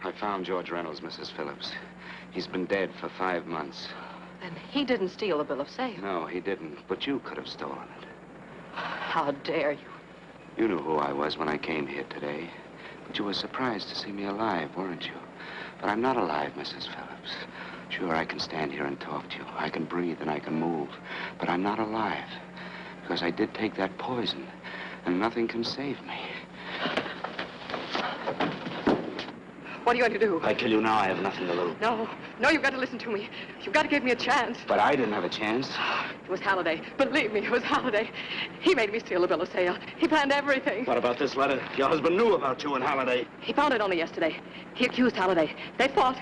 I found George Reynolds, Mrs. Phillips. He's been dead for 5 months. And he didn't steal the bill of sale. No, he didn't. But you could have stolen it. How dare you? You knew who I was when I came here today. But you were surprised to see me alive, weren't you? But I'm not alive, Mrs. Phillips. Sure, I can stand here and talk to you. I can breathe and I can move. But I'm not alive. Because I did take that poison. And nothing can save me. What are you going to do? I kill you now, I have nothing to lose. No, you've got to listen to me. You've got to give me a chance. But I didn't have a chance. It was Halliday. Believe me, it was Halliday. He made me steal the bill of sale. He planned everything. What about this letter? Your husband knew about you and Halliday. He found it only yesterday. He accused Halliday. They fought,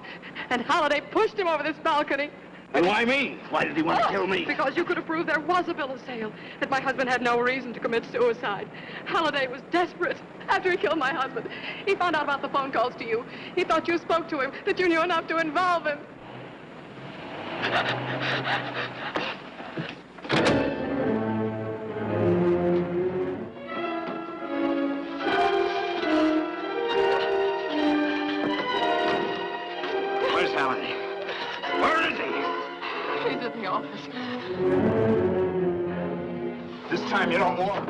and Halliday pushed him over this balcony. And why me? Why did he want to kill me? Because you could have proved there was a bill of sale, that my husband had no reason to commit suicide. Halliday was desperate. After he killed my husband, he found out about the phone calls to you. He thought you spoke to him, that you knew enough to involve him. Where's Halliday? Where is he? He's at the office. This time you don't want.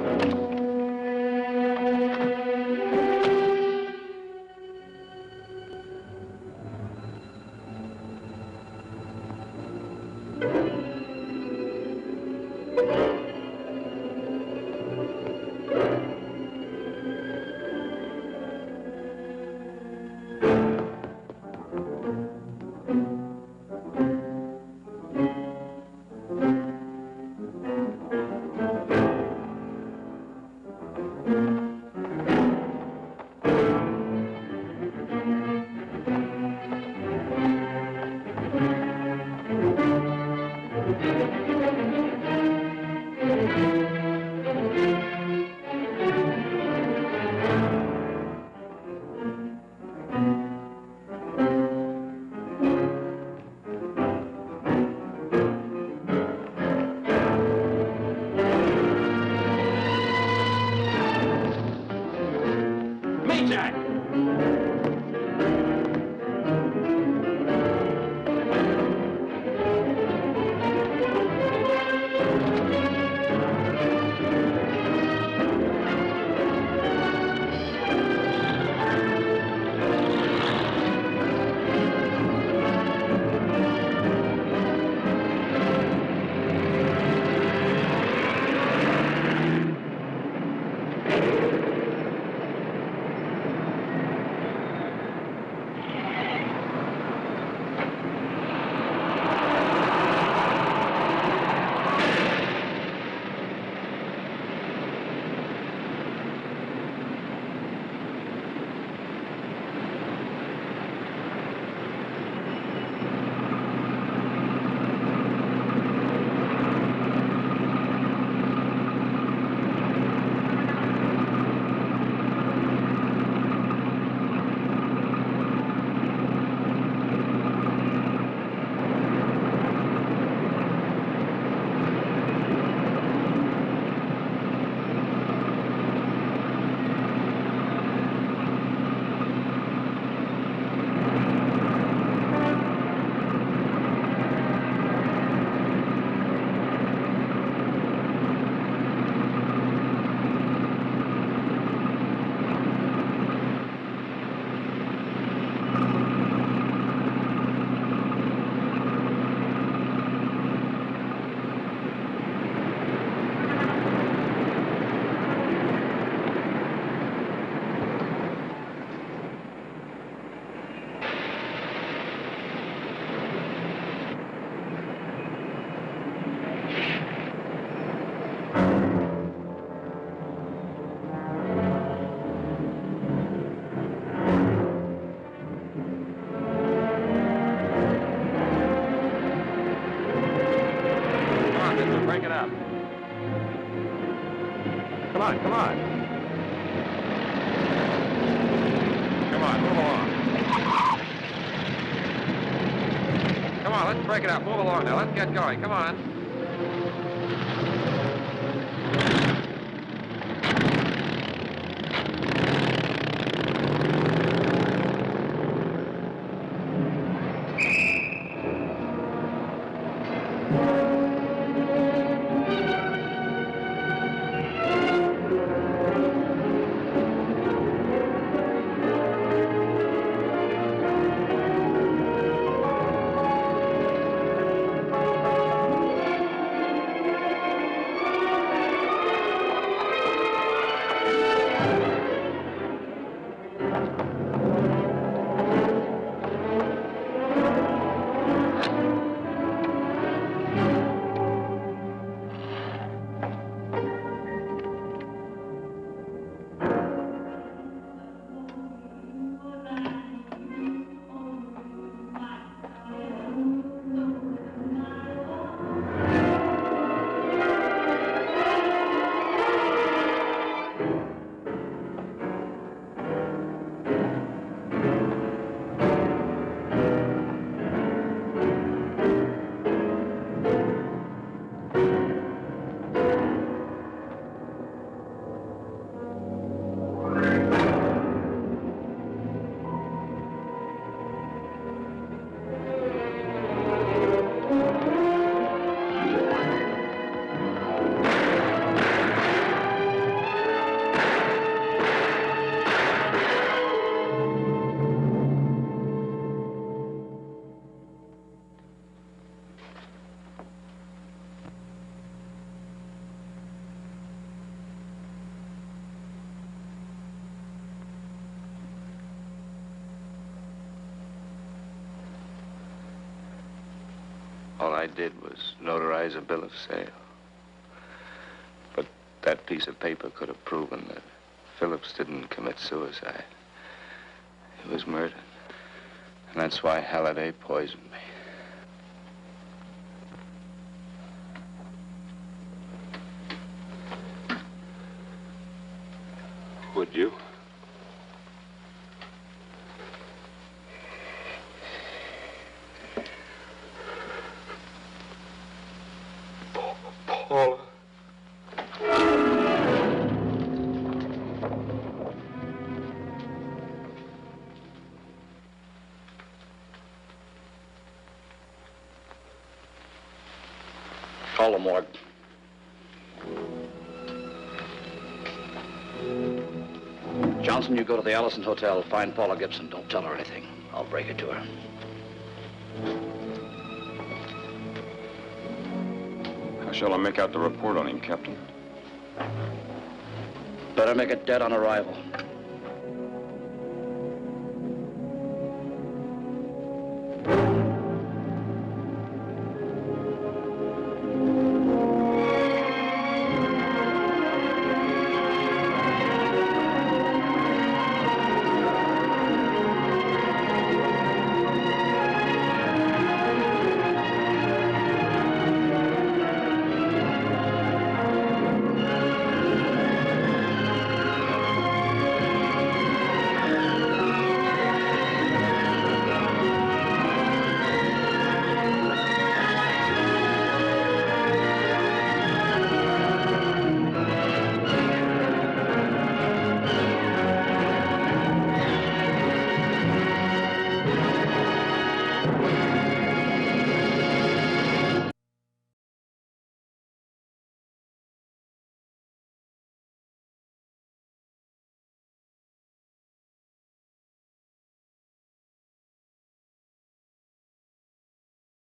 Come on, come on. Come on, move along. Come on, let's break it up. Move along now. Let's get going. Come on. All I did was notarize a bill of sale. But that piece of paper could have proven that Phillips didn't commit suicide. He was murdered. And that's why Halliday poisoned me. Would you? Paula. Call the morgue. Johnson, you go to the Allison Hotel, find Paula Gibson. Don't tell her anything. I'll break it to her. How shall I make out the report on him, Captain? Better make it dead on arrival.